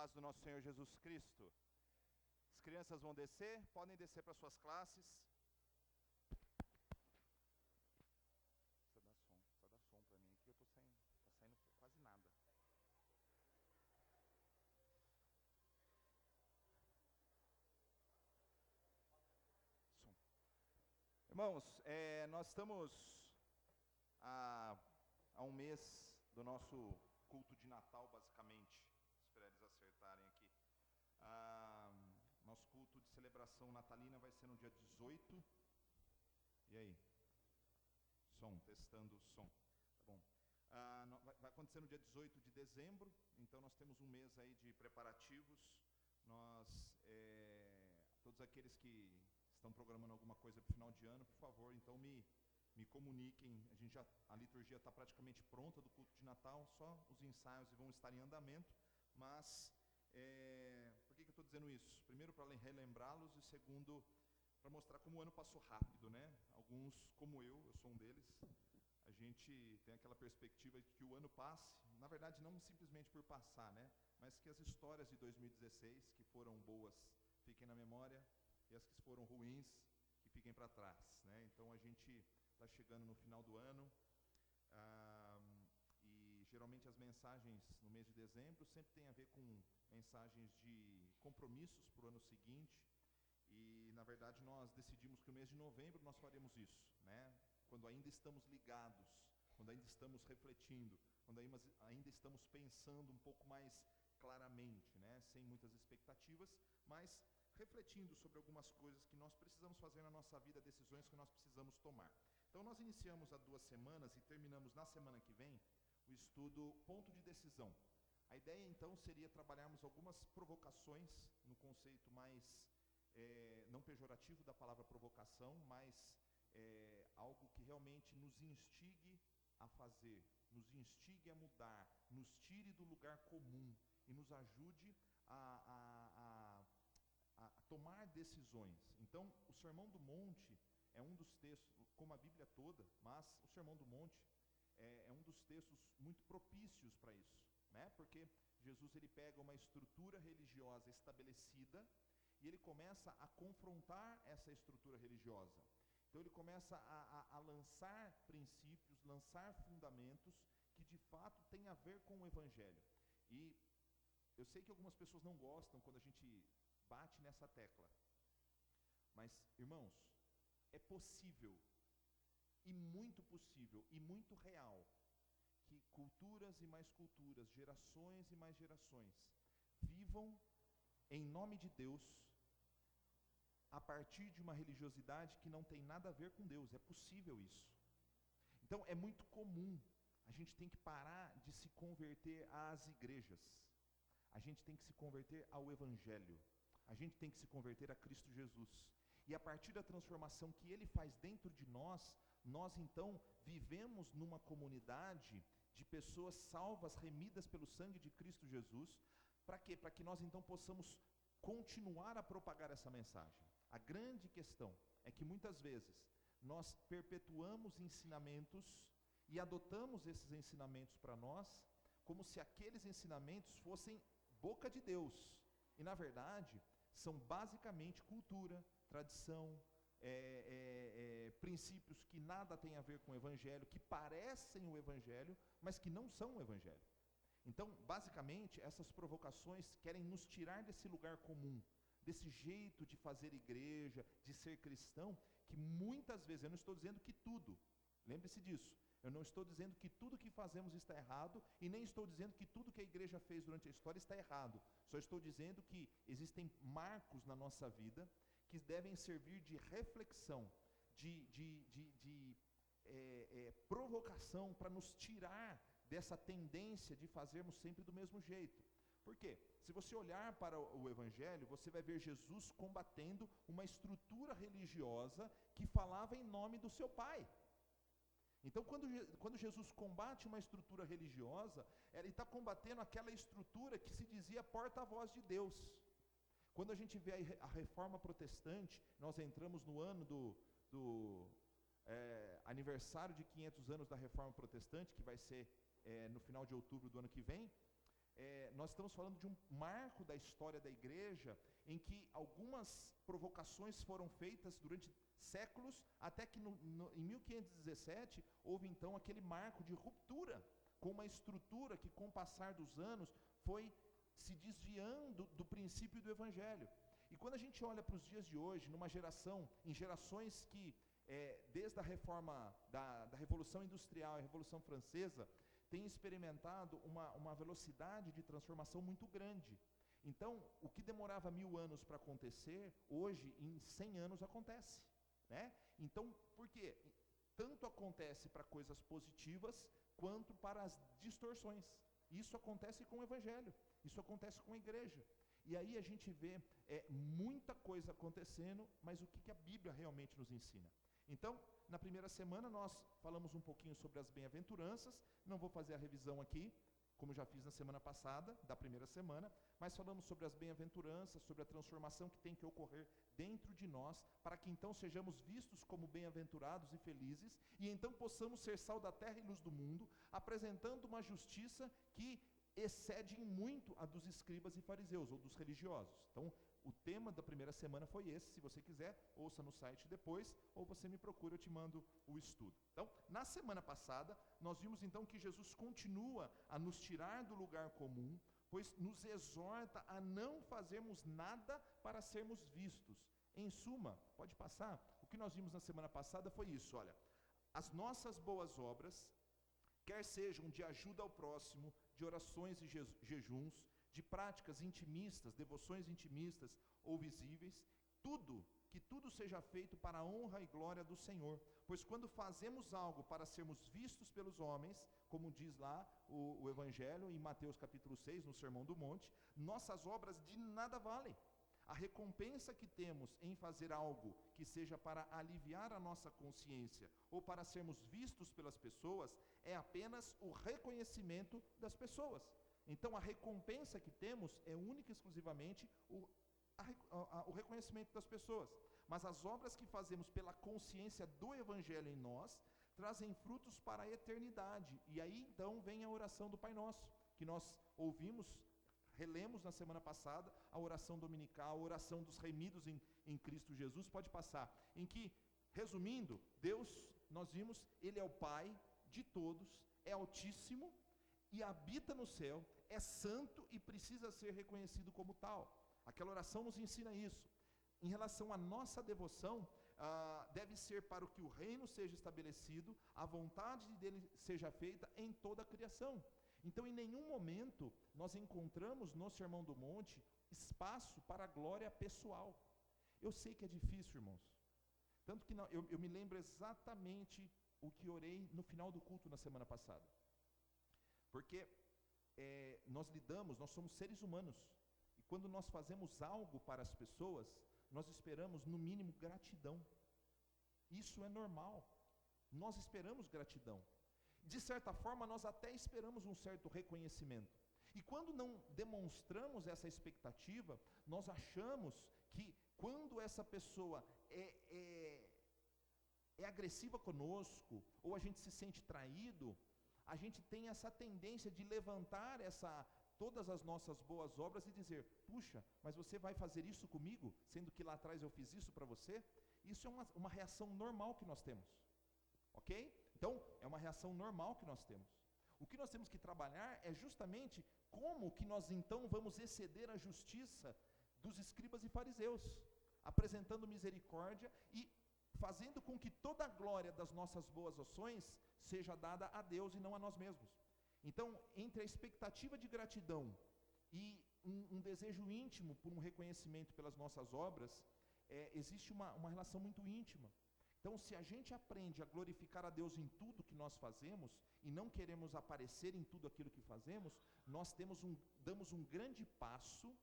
paz do nosso Senhor Jesus Cristo. As crianças vão descer, podem descer para suas classes. Precisa dar som para mim aqui, tá saindo quase nada. Som. Irmãos, nós estamos há um mês do nosso culto de Natal, basicamente. Esperar eles acertarem aqui. Nosso culto de celebração natalina vai ser no dia 18. E aí? Som, testando o som. Tá bom. Vai acontecer no dia 18 de dezembro, então nós temos um mês aí de preparativos. Todos aqueles que estão programando alguma coisa para o final de ano, por favor, então me comuniquem. A liturgia está praticamente pronta do culto de Natal, só os ensaios vão estar em andamento, mas por que eu estou dizendo isso? Primeiro, para relembrá-los, e segundo, para mostrar como o ano passou rápido, né? Alguns, como eu sou um deles, a gente tem aquela perspectiva de que o ano passe, na verdade não simplesmente por passar, né? Mas que as histórias de 2016, que foram boas, fiquem na memória, e as que foram ruins, que fiquem para trás, né? Então a gente está chegando no final do ano, e geralmente as mensagens no mês de dezembro sempre tem a ver com mensagens de compromissos para o ano seguinte, e na verdade nós decidimos que no mês de novembro nós faremos isso, né? Quando ainda estamos ligados, quando ainda estamos refletindo, quando ainda estamos pensando um pouco mais claramente, né? Sem muitas expectativas, mas refletindo sobre algumas coisas que nós precisamos fazer na nossa vida, decisões que nós precisamos tomar. Então nós iniciamos há 2 semanas e terminamos na semana que vem o estudo Ponto de Decisão. A ideia então seria trabalharmos algumas provocações no conceito mais não pejorativo da palavra provocação, mas algo que realmente nos instigue a fazer, nos instigue a mudar, nos tire do lugar comum e nos ajude a tomar decisões. Então, o Sermão do Monte é um dos textos, como a Bíblia toda, mas o Sermão do Monte é um dos textos muito propícios para isso, né? Porque Jesus ele pega uma estrutura religiosa estabelecida e ele começa a confrontar essa estrutura religiosa. Então ele começa a lançar princípios, lançar fundamentos que de fato têm a ver com o Evangelho. E eu sei que algumas pessoas não gostam quando a gente bate nessa tecla, mas irmãos, é possível, e muito possível, e muito real, que culturas e mais culturas, gerações e mais gerações, vivam em nome de Deus, a partir de uma religiosidade que não tem nada a ver com Deus. É possível isso. Então é muito comum. A gente tem que parar de se converter às igrejas. A gente tem que se converter ao Evangelho. A gente tem que se converter a Cristo Jesus. E a partir da transformação que Ele faz dentro de nós então vivemos numa comunidade de pessoas salvas, remidas pelo sangue de Cristo Jesus. Para quê? Para que nós então possamos continuar a propagar essa mensagem. A grande questão é que muitas vezes nós perpetuamos ensinamentos e adotamos esses ensinamentos para nós como se aqueles ensinamentos fossem boca de Deus. E na verdade são basicamente cultura, tradição, princípios que nada têm a ver com o Evangelho, que parecem o Evangelho, mas que não são o Evangelho. Então, basicamente, essas provocações querem nos tirar desse lugar comum, desse jeito de fazer igreja, de ser cristão, que muitas vezes, eu não estou dizendo que tudo, lembre-se disso, eu não estou dizendo que tudo que fazemos está errado, e nem estou dizendo que tudo que a igreja fez durante a história está errado, só estou dizendo que existem marcos na nossa vida, que devem servir de reflexão, de provocação, para nos tirar dessa tendência de fazermos sempre do mesmo jeito. Por quê? Se você olhar para o Evangelho, você vai ver Jesus combatendo uma estrutura religiosa que falava em nome do seu Pai. Então, quando Jesus combate uma estrutura religiosa, ele está combatendo aquela estrutura que se dizia porta-voz de Deus. Quando a gente vê a reforma protestante, nós entramos no ano do aniversário de 500 anos da reforma protestante, que vai ser no final de outubro do ano que vem. nós estamos falando de um marco da história da igreja, em que algumas provocações foram feitas durante séculos, até que em 1517 houve então aquele marco de ruptura com uma estrutura que, com o passar dos anos, foi se desviando do princípio do evangelho. E quando a gente olha para os dias de hoje, em gerações que, desde a reforma da Revolução Industrial e a Revolução Francesa, têm experimentado uma velocidade de transformação muito grande. Então, o que demorava 1000 anos para acontecer, hoje, em 100 anos acontece, né? Então, por quê? Tanto acontece para coisas positivas, quanto para as distorções. Isso acontece com o Evangelho, isso acontece com a igreja. E aí a gente vê muita coisa acontecendo, mas o que a Bíblia realmente nos ensina? Então, na primeira semana nós falamos um pouquinho sobre as bem-aventuranças, não vou fazer a revisão aqui, como já fiz na semana passada, da primeira semana, mas falamos sobre as bem-aventuranças, sobre a transformação que tem que ocorrer dentro de nós, para que então sejamos vistos como bem-aventurados e felizes, e então possamos ser sal da terra e luz do mundo, apresentando uma justiça que excede em muito a dos escribas e fariseus, ou dos religiosos. Então, o tema da primeira semana foi esse. Se você quiser, ouça no site depois, ou você me procura, eu te mando o estudo. Então, na semana passada, nós vimos então que Jesus continua a nos tirar do lugar comum, pois nos exorta a não fazermos nada para sermos vistos. Em suma, pode passar, o que nós vimos na semana passada foi isso, olha, as nossas boas obras, quer sejam de ajuda ao próximo, de orações e jejuns, de práticas intimistas, devoções intimistas ou visíveis, que tudo seja feito para a honra e glória do Senhor, pois quando fazemos algo para sermos vistos pelos homens, como diz lá o Evangelho em Mateus capítulo 6, no Sermão do Monte, nossas obras de nada valem. A recompensa que temos em fazer algo que seja para aliviar a nossa consciência ou para sermos vistos pelas pessoas é apenas o reconhecimento das pessoas. Então, a recompensa que temos é única e exclusivamente o reconhecimento das pessoas. Mas as obras que fazemos pela consciência do Evangelho em nós trazem frutos para a eternidade. E aí, então, vem a oração do Pai Nosso, que nós relemos na semana passada, a oração dominical, a oração dos remidos em Cristo Jesus, pode passar, em que, resumindo, Deus, nós vimos, Ele é o Pai de todos, é altíssimo e habita no céu, é santo e precisa ser reconhecido como tal. Aquela oração nos ensina isso. Em relação à nossa devoção, deve ser para o que o reino seja estabelecido, a vontade dele seja feita em toda a criação. Então, em nenhum momento nós encontramos no Sermão do Monte espaço para a glória pessoal. Eu sei que é difícil, irmãos. Tanto que eu me lembro exatamente o que orei no final do culto na semana passada. Porque nós somos seres humanos. E quando nós fazemos algo para as pessoas, nós esperamos, no mínimo, gratidão. Isso é normal. Nós esperamos gratidão. De certa forma, nós até esperamos um certo reconhecimento. E quando não demonstramos essa expectativa, nós achamos que quando essa pessoa é agressiva conosco, ou a gente se sente traído, a gente tem essa tendência de levantar todas as nossas boas obras e dizer: puxa, mas você vai fazer isso comigo, sendo que lá atrás eu fiz isso para você? Isso é uma reação normal que nós temos, ok? Então, é uma reação normal que nós temos. O que nós temos que trabalhar é justamente como que nós então vamos exceder a justiça dos escribas e fariseus, apresentando misericórdia e fazendo com que toda a glória das nossas boas ações seja dada a Deus e não a nós mesmos. Então, entre a expectativa de gratidão e um desejo íntimo por um reconhecimento pelas nossas obras, existe uma relação muito íntima. Então, se a gente aprende a glorificar a Deus em tudo que nós fazemos, e não queremos aparecer em tudo aquilo que fazemos, nós damos um grande passo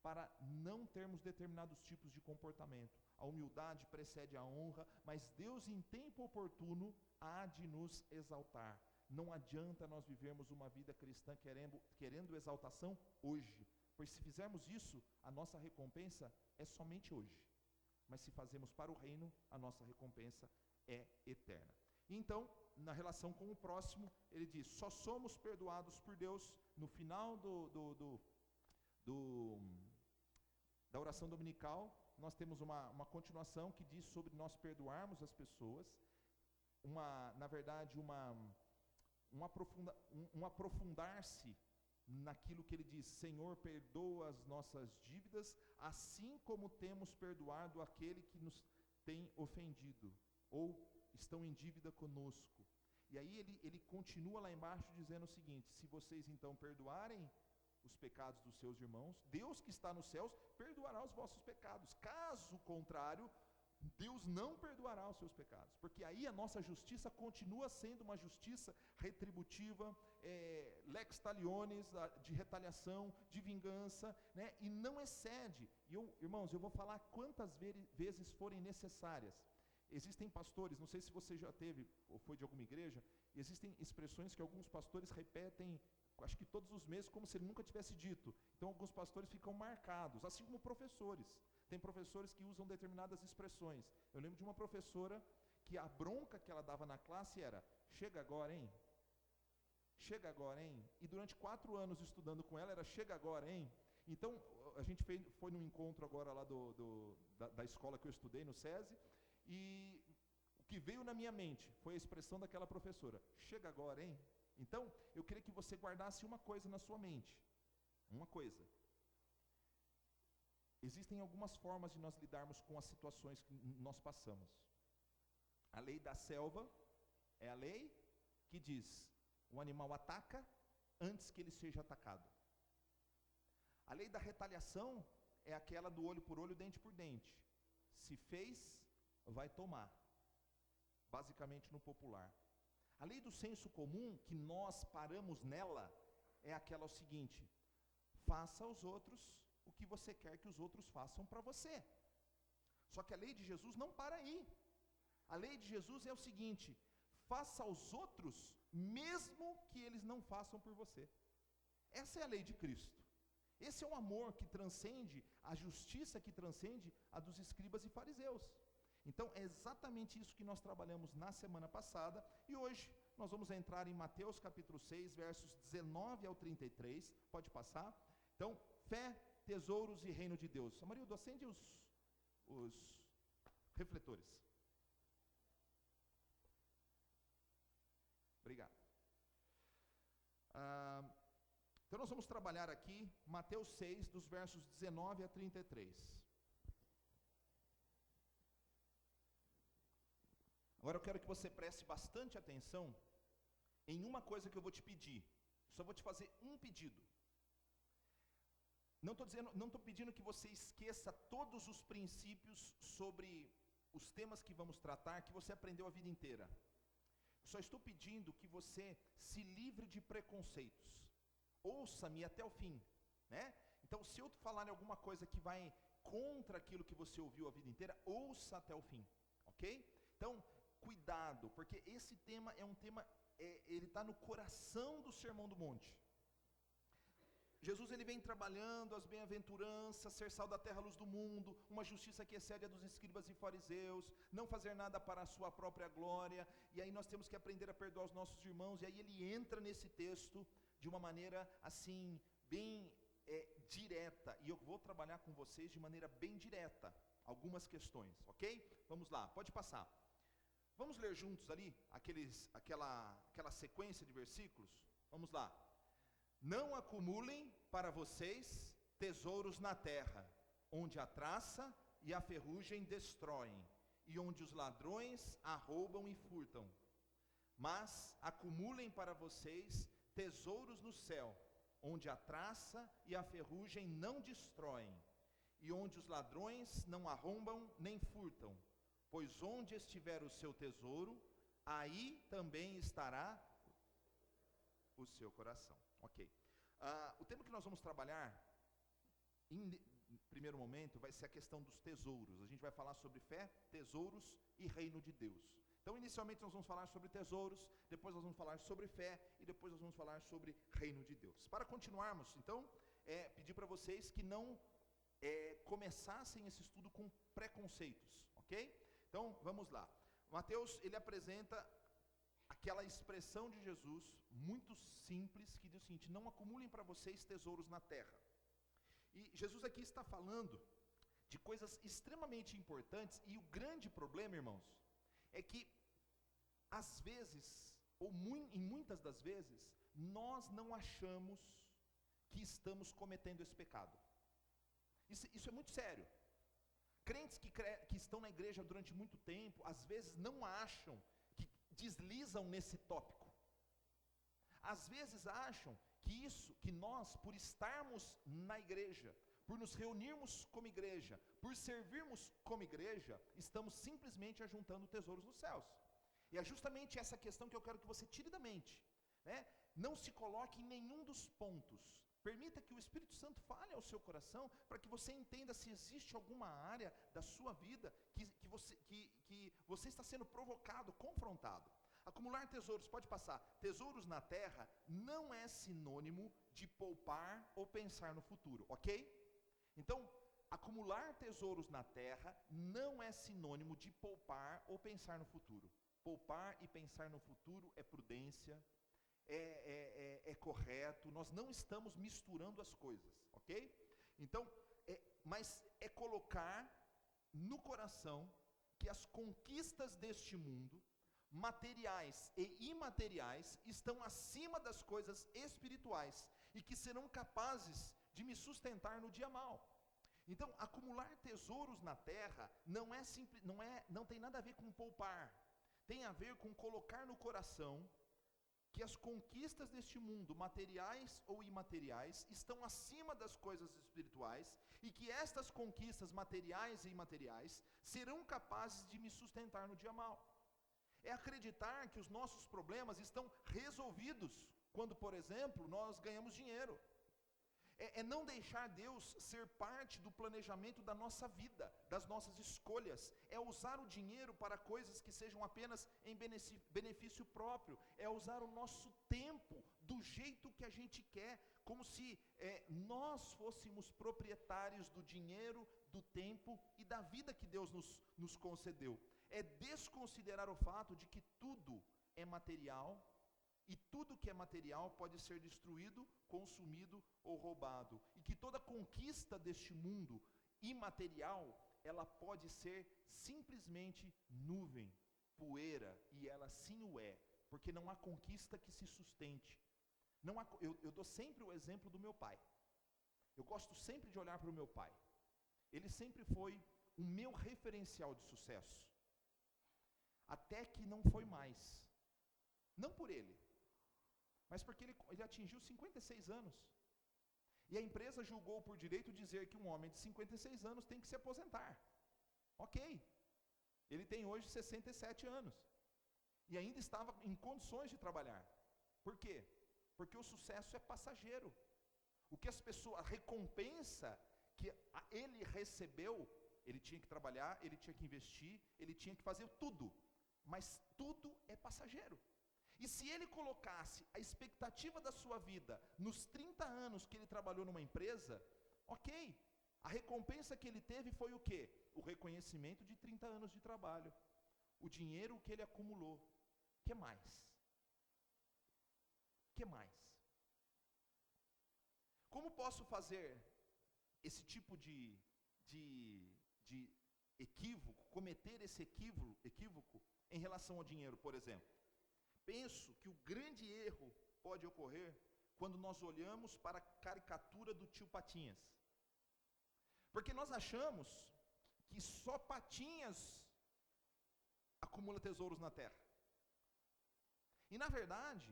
para não termos determinados tipos de comportamento. A humildade precede a honra, mas Deus, em tempo oportuno, há de nos exaltar. Não adianta nós vivermos uma vida cristã querendo exaltação hoje, pois se fizermos isso, a nossa recompensa é somente hoje. Mas se fazemos para o reino, a nossa recompensa é eterna. Então, na relação com o próximo, ele diz, só somos perdoados por Deus. No final da oração dominical, nós temos uma continuação que diz sobre nós perdoarmos as pessoas, na verdade, um aprofundar-se naquilo que ele diz, Senhor, perdoa as nossas dívidas, assim como temos perdoado aquele que nos tem ofendido, ou estão em dívida conosco. E aí ele continua lá embaixo dizendo o seguinte, se vocês então perdoarem os pecados dos seus irmãos, Deus que está nos céus perdoará os vossos pecados. Caso contrário, Deus não perdoará os seus pecados, porque aí a nossa justiça continua sendo uma justiça retributiva, lex talionis, de retaliação, de vingança, né? E não excede. E irmãos, eu vou falar quantas vezes forem necessárias. Existem pastores, não sei se você já teve ou foi de alguma igreja, existem expressões que alguns pastores repetem, acho que todos os meses, como se ele nunca tivesse dito. Então alguns pastores ficam marcados, assim como professores. Tem professores que usam determinadas expressões. Eu lembro de uma professora que a bronca que ela dava na classe era, chega agora, hein? Chega agora, hein? E durante 4 anos estudando com ela, era chega agora, hein? Então, a gente foi num encontro agora lá da escola que eu estudei, no SESI, e o que veio na minha mente foi a expressão daquela professora, chega agora, hein? Então, eu queria que você guardasse uma coisa na sua mente, uma coisa. Existem algumas formas de nós lidarmos com as situações que nós passamos. A lei da selva é a lei que diz, o animal ataca antes que ele seja atacado. A lei da retaliação é aquela do olho por olho, dente por dente. Se fez, vai tomar. Basicamente no popular. A lei do senso comum, que nós paramos nela, é aquela o seguinte, faça aos outros o que você quer que os outros façam para você. Só que a lei de Jesus não para aí. A lei de Jesus é o seguinte, faça aos outros, mesmo que eles não façam por você. Essa é a lei de Cristo. Esse é o amor que transcende, a justiça que transcende a dos escribas e fariseus. Então é exatamente isso que nós trabalhamos na semana passada, e hoje nós vamos entrar em Mateus capítulo 6, versos 19 ao 33, pode passar. Então, fé, tesouros e reino de Deus. Amarildo, acende os refletores. Obrigado. Então nós vamos trabalhar aqui Mateus 6, dos versos 19 a 33. Agora eu quero que você preste bastante atenção em uma coisa que eu vou te pedir. Só vou te fazer um pedido. Não estou pedindo que você esqueça todos os princípios sobre os temas que vamos tratar, que você aprendeu a vida inteira. Só estou pedindo que você se livre de preconceitos. Ouça-me até o fim, né? Então, se eu falar em alguma coisa que vai contra aquilo que você ouviu a vida inteira, ouça até o fim, ok? Então, cuidado, porque esse tema é um tema, ele está no coração do Sermão do Monte. Jesus ele vem trabalhando as bem-aventuranças, ser sal da terra, luz do mundo, uma justiça que excede a dos escribas e fariseus, não fazer nada para a sua própria glória, e aí nós temos que aprender a perdoar os nossos irmãos, e aí ele entra nesse texto de uma maneira assim, bem direta, e eu vou trabalhar com vocês de maneira bem direta, algumas questões, ok? Vamos lá, pode passar. Vamos ler juntos ali, aquela sequência de versículos? Vamos lá. Não acumulem para vocês tesouros na terra, onde a traça e a ferrugem destroem, e onde os ladrões arrombam e furtam. Mas acumulem para vocês tesouros no céu, onde a traça e a ferrugem não destroem, e onde os ladrões não arrombam nem furtam. Pois onde estiver o seu tesouro, aí também estará o seu coração. Ok. O tema que nós vamos trabalhar, em primeiro momento, vai ser a questão dos tesouros. A gente vai falar sobre fé, tesouros e reino de Deus. Então, inicialmente nós vamos falar sobre tesouros, depois nós vamos falar sobre fé, e depois nós vamos falar sobre reino de Deus. Para continuarmos, então, pedir para vocês que não começassem esse estudo com preconceitos, ok? Então, vamos lá. Mateus, ele apresenta aquela expressão de Jesus, muito simples, que diz o seguinte: não acumulem para vocês tesouros na terra. E Jesus aqui está falando de coisas extremamente importantes, e o grande problema, irmãos, é que às vezes, em muitas das vezes, nós não achamos que estamos cometendo esse pecado. Isso é muito sério. Crentes que estão na igreja durante muito tempo, às vezes não acham, que deslizam nesse tópico. Às vezes acham que nós, por estarmos na igreja, por nos reunirmos como igreja, por servirmos como igreja, estamos simplesmente ajuntando tesouros nos céus. E é justamente essa questão que eu quero que você tire da mente, né? Não se coloque em nenhum dos pontos. Permita que o Espírito Santo fale ao seu coração, para que você entenda se existe alguma área da sua vida que você está sendo provocado, confrontado. Acumular tesouros, pode passar. Tesouros na terra não é sinônimo de poupar ou pensar no futuro, ok? Então, acumular tesouros na terra não é sinônimo de poupar ou pensar no futuro. Poupar e pensar no futuro é prudência, é correto, nós não estamos misturando as coisas, ok? Então, mas é colocar no coração que as conquistas deste mundo, materiais e imateriais, estão acima das coisas espirituais, e que serão capazes de me sustentar no dia mau. Então, acumular tesouros na terra não tem nada a ver com poupar, tem a ver com colocar no coração que as conquistas deste mundo, materiais ou imateriais, estão acima das coisas espirituais, e que estas conquistas materiais e imateriais serão capazes de me sustentar no dia mau. É acreditar que os nossos problemas estão resolvidos quando, por exemplo, nós ganhamos dinheiro. É não deixar Deus ser parte do planejamento da nossa vida, das nossas escolhas. É usar o dinheiro para coisas que sejam apenas em benefício próprio. É usar o nosso tempo do jeito que a gente quer, como se nós fôssemos proprietários do dinheiro, do tempo e da vida que Deus nos concedeu. É desconsiderar o fato de que tudo é material, e tudo que é material pode ser destruído, consumido ou roubado, e que toda conquista deste mundo imaterial, ela pode ser simplesmente nuvem, poeira, e ela sim o é, porque não há conquista que se sustente. Eu dou sempre o exemplo do meu pai. Eu gosto sempre de olhar para o meu pai. Ele sempre foi o meu referencial de sucesso, até que não foi mais. Não por ele, mas porque ele atingiu 56 anos. E a empresa julgou por direito dizer que um homem de 56 anos tem que se aposentar. Ok. Ele tem hoje 67 anos. E ainda estava em condições de trabalhar. Por quê? Porque o sucesso é passageiro. O que a recompensa que ele recebeu, ele tinha que trabalhar, ele tinha que investir, ele tinha que fazer tudo. Mas tudo é passageiro. E se ele colocasse a expectativa da sua vida nos 30 anos que ele trabalhou numa empresa, ok, a recompensa que ele teve foi o quê? O reconhecimento de 30 anos de trabalho, o dinheiro que ele acumulou. O que mais? O que mais? Como posso fazer esse tipo de equívoco, cometer esse equívoco em relação ao dinheiro, por exemplo? Penso que o grande erro pode ocorrer quando nós olhamos para a caricatura do tio Patinhas. Porque nós achamos que só Patinhas acumula tesouros na terra. E na verdade,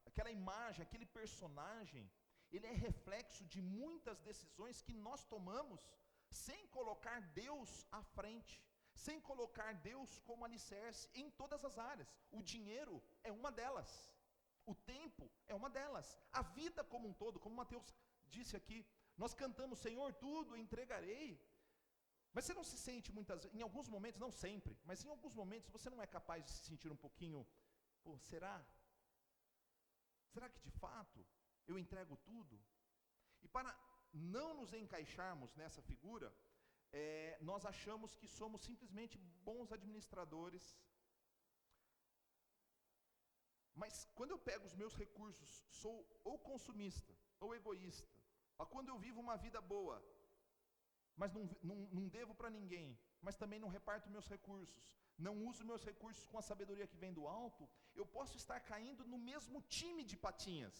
aquela imagem, aquele personagem, ele é reflexo de muitas decisões que nós tomamos sem colocar Deus à frente, sem colocar Deus como alicerce em todas as áreas. O dinheiro é uma delas, o tempo é uma delas, a vida como um todo, como Mateus disse aqui, nós cantamos, Senhor, tudo entregarei. Mas você não se sente em alguns momentos, não sempre, mas em alguns momentos você não é capaz de se sentir um pouquinho, será? Será que de fato eu entrego tudo? E para não nos encaixarmos nessa figura, nós achamos que somos simplesmente bons administradores, Mas quando eu pego os meus recursos, sou ou consumista, ou egoísta, ou quando eu vivo uma vida boa, mas não devo para ninguém, mas também não reparto meus recursos, não uso meus recursos com a sabedoria que vem do alto, eu posso estar caindo no mesmo time de patinhas.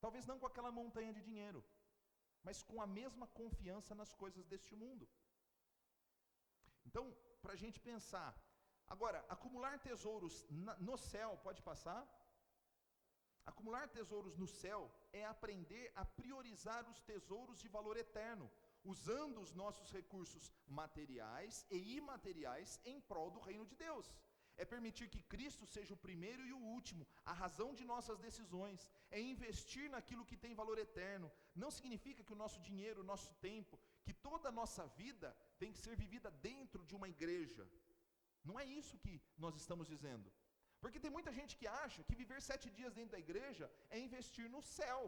Talvez não com aquela montanha de dinheiro, mas com a mesma confiança nas coisas deste mundo. Então, para a gente pensar, agora, acumular tesouros no céu, pode passar? Acumular tesouros no céu é aprender a priorizar os tesouros de valor eterno, usando os nossos recursos materiais e imateriais em prol do reino de Deus. É permitir que Cristo seja o primeiro e o último, a razão de nossas decisões, é investir naquilo que tem valor eterno. Não significa que o nosso dinheiro, o nosso tempo, que toda a nossa vida tem que ser vivida dentro de uma igreja. Não é isso que nós estamos dizendo. Porque tem muita gente que acha que viver 7 dias dentro da igreja é investir no céu.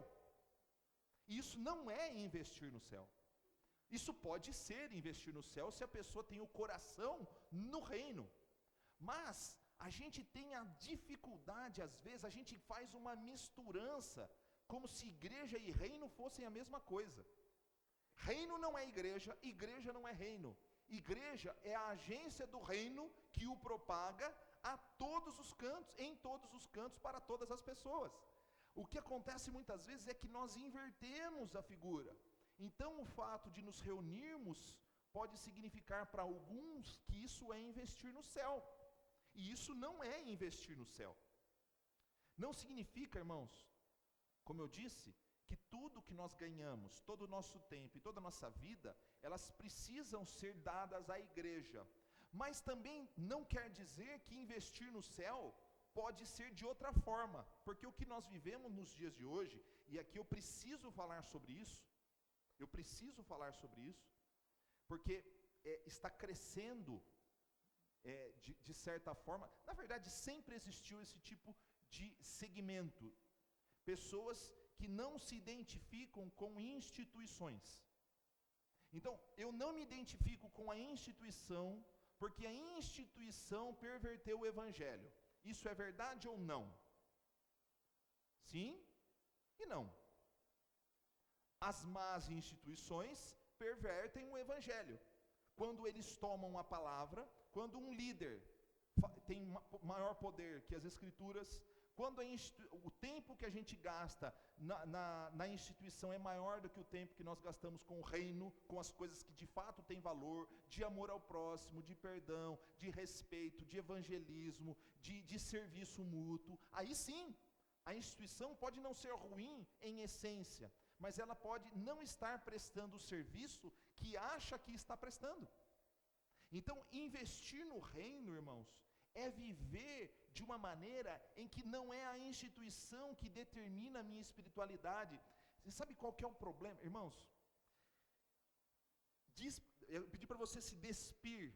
E isso não é investir no céu. Isso pode ser investir no céu se a pessoa tem o coração no reino. Mas a gente tem a dificuldade, às vezes, a gente faz uma misturança, como se igreja e reino fossem a mesma coisa. Reino não é igreja, igreja não é reino. Igreja é a agência do reino que o propaga a todos os cantos, em todos os cantos, para todas as pessoas. O que acontece muitas vezes é que nós invertemos a figura. Então o fato de nos reunirmos pode significar para alguns que isso é investir no céu. E isso não é investir no céu. Não significa, irmãos, como eu disse, que tudo que nós ganhamos, todo o nosso tempo e toda a nossa vida, elas precisam ser dadas à igreja. Mas também não quer dizer que investir no céu pode ser de outra forma. Porque o que nós vivemos nos dias de hoje, e aqui eu preciso falar sobre isso, porque está crescendo, de certa forma, na verdade sempre existiu esse tipo de segmento, pessoas que não se identificam com instituições. Então, eu não me identifico com a instituição, porque a instituição perverteu o evangelho. Isso é verdade ou não? Sim e não. As más instituições pervertem o evangelho. Quando eles tomam a palavra, quando um líder tem maior poder que as escrituras, quando o tempo que a gente gasta na instituição é maior do que o tempo que nós gastamos com o reino, com as coisas que de fato têm valor, de amor ao próximo, de perdão, de respeito, de evangelismo, de serviço mútuo, aí sim, a instituição pode não ser ruim em essência, mas ela pode não estar prestando o serviço que acha que está prestando. Então, investir no reino, irmãos, é viver de uma maneira em que não é a instituição que determina a minha espiritualidade. Você sabe qual que é o problema, irmãos? Eu pedi para você se despir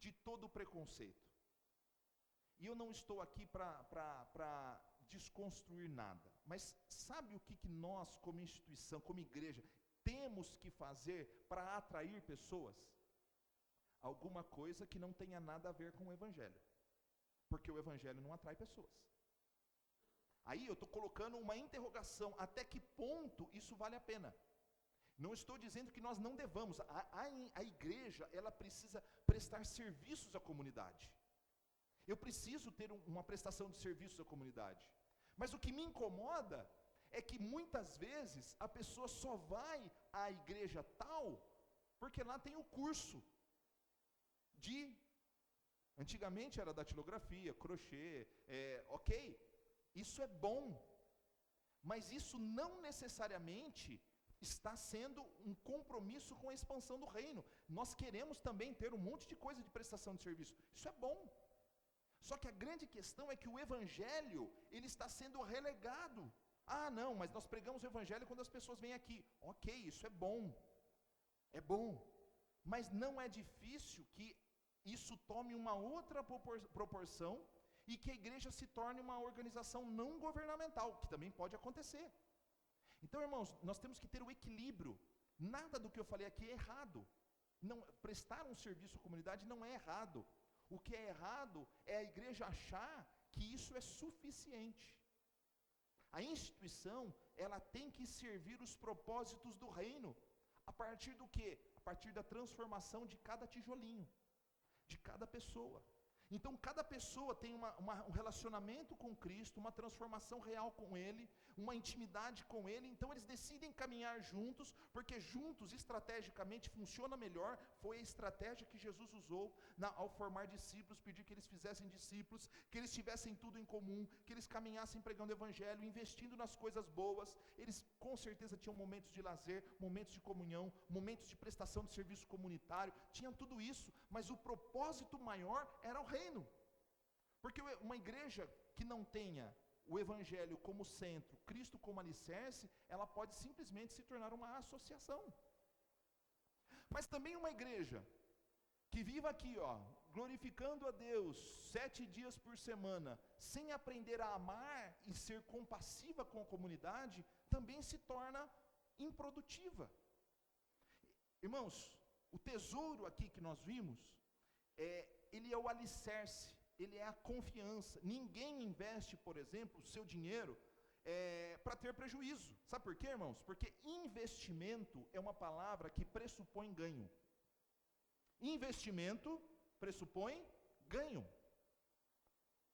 de todo o preconceito. E eu não estou aqui para desconstruir nada. Mas sabe o que nós, como instituição, como igreja, temos que fazer para atrair pessoas? Alguma coisa que não tenha nada a ver com o evangelho. Porque o evangelho não atrai pessoas. Aí eu estou colocando uma interrogação, até que ponto isso vale a pena? Não estou dizendo que nós não devamos, a igreja, ela precisa prestar serviços à comunidade. Eu preciso ter uma prestação de serviços à comunidade. Mas o que me incomoda é que muitas vezes a pessoa só vai à igreja tal, porque lá tem o curso antigamente era datilografia, crochê, ok, isso é bom, mas isso não necessariamente está sendo um compromisso com a expansão do reino. Nós queremos também ter um monte de coisa de prestação de serviço, isso é bom. Só que a grande questão é que o evangelho, ele está sendo relegado. Ah, não, mas nós pregamos o evangelho quando as pessoas vêm aqui. Ok, isso é bom, mas não é difícil que isso tome uma outra proporção e que a igreja se torne uma organização não governamental, que também pode acontecer. Então, irmãos, nós temos que ter o equilíbrio. Nada do que eu falei aqui é errado. Não, prestar um serviço à comunidade não é errado. O que é errado é a igreja achar que isso é suficiente. A instituição, ela tem que servir os propósitos do reino. A partir do quê? A partir da transformação de cada tijolinho, de cada pessoa. Então, cada pessoa tem um relacionamento com Cristo, uma transformação real com Ele, uma intimidade com Ele. Então, eles decidem caminhar juntos, porque juntos, estrategicamente, funciona melhor. Foi a estratégia que Jesus usou ao formar discípulos, pedir que eles fizessem discípulos, que eles tivessem tudo em comum, que eles caminhassem pregando o Evangelho, investindo nas coisas boas. Eles, com certeza, tinham momentos de lazer, momentos de comunhão, momentos de prestação de serviço comunitário, tinham tudo isso, mas o propósito maior era o reino. Porque uma igreja que não tenha o Evangelho como centro, Cristo como alicerce, ela pode simplesmente se tornar uma associação. Mas também uma igreja que viva aqui, glorificando a Deus 7 dias por semana, sem aprender a amar e ser compassiva com a comunidade, também se torna improdutiva. Irmãos, o tesouro aqui que nós vimos, ele é o alicerce, ele é a confiança. Ninguém investe, por exemplo, o seu dinheiro para ter prejuízo. Sabe por quê, irmãos? Porque investimento é uma palavra que pressupõe ganho. Investimento pressupõe ganho.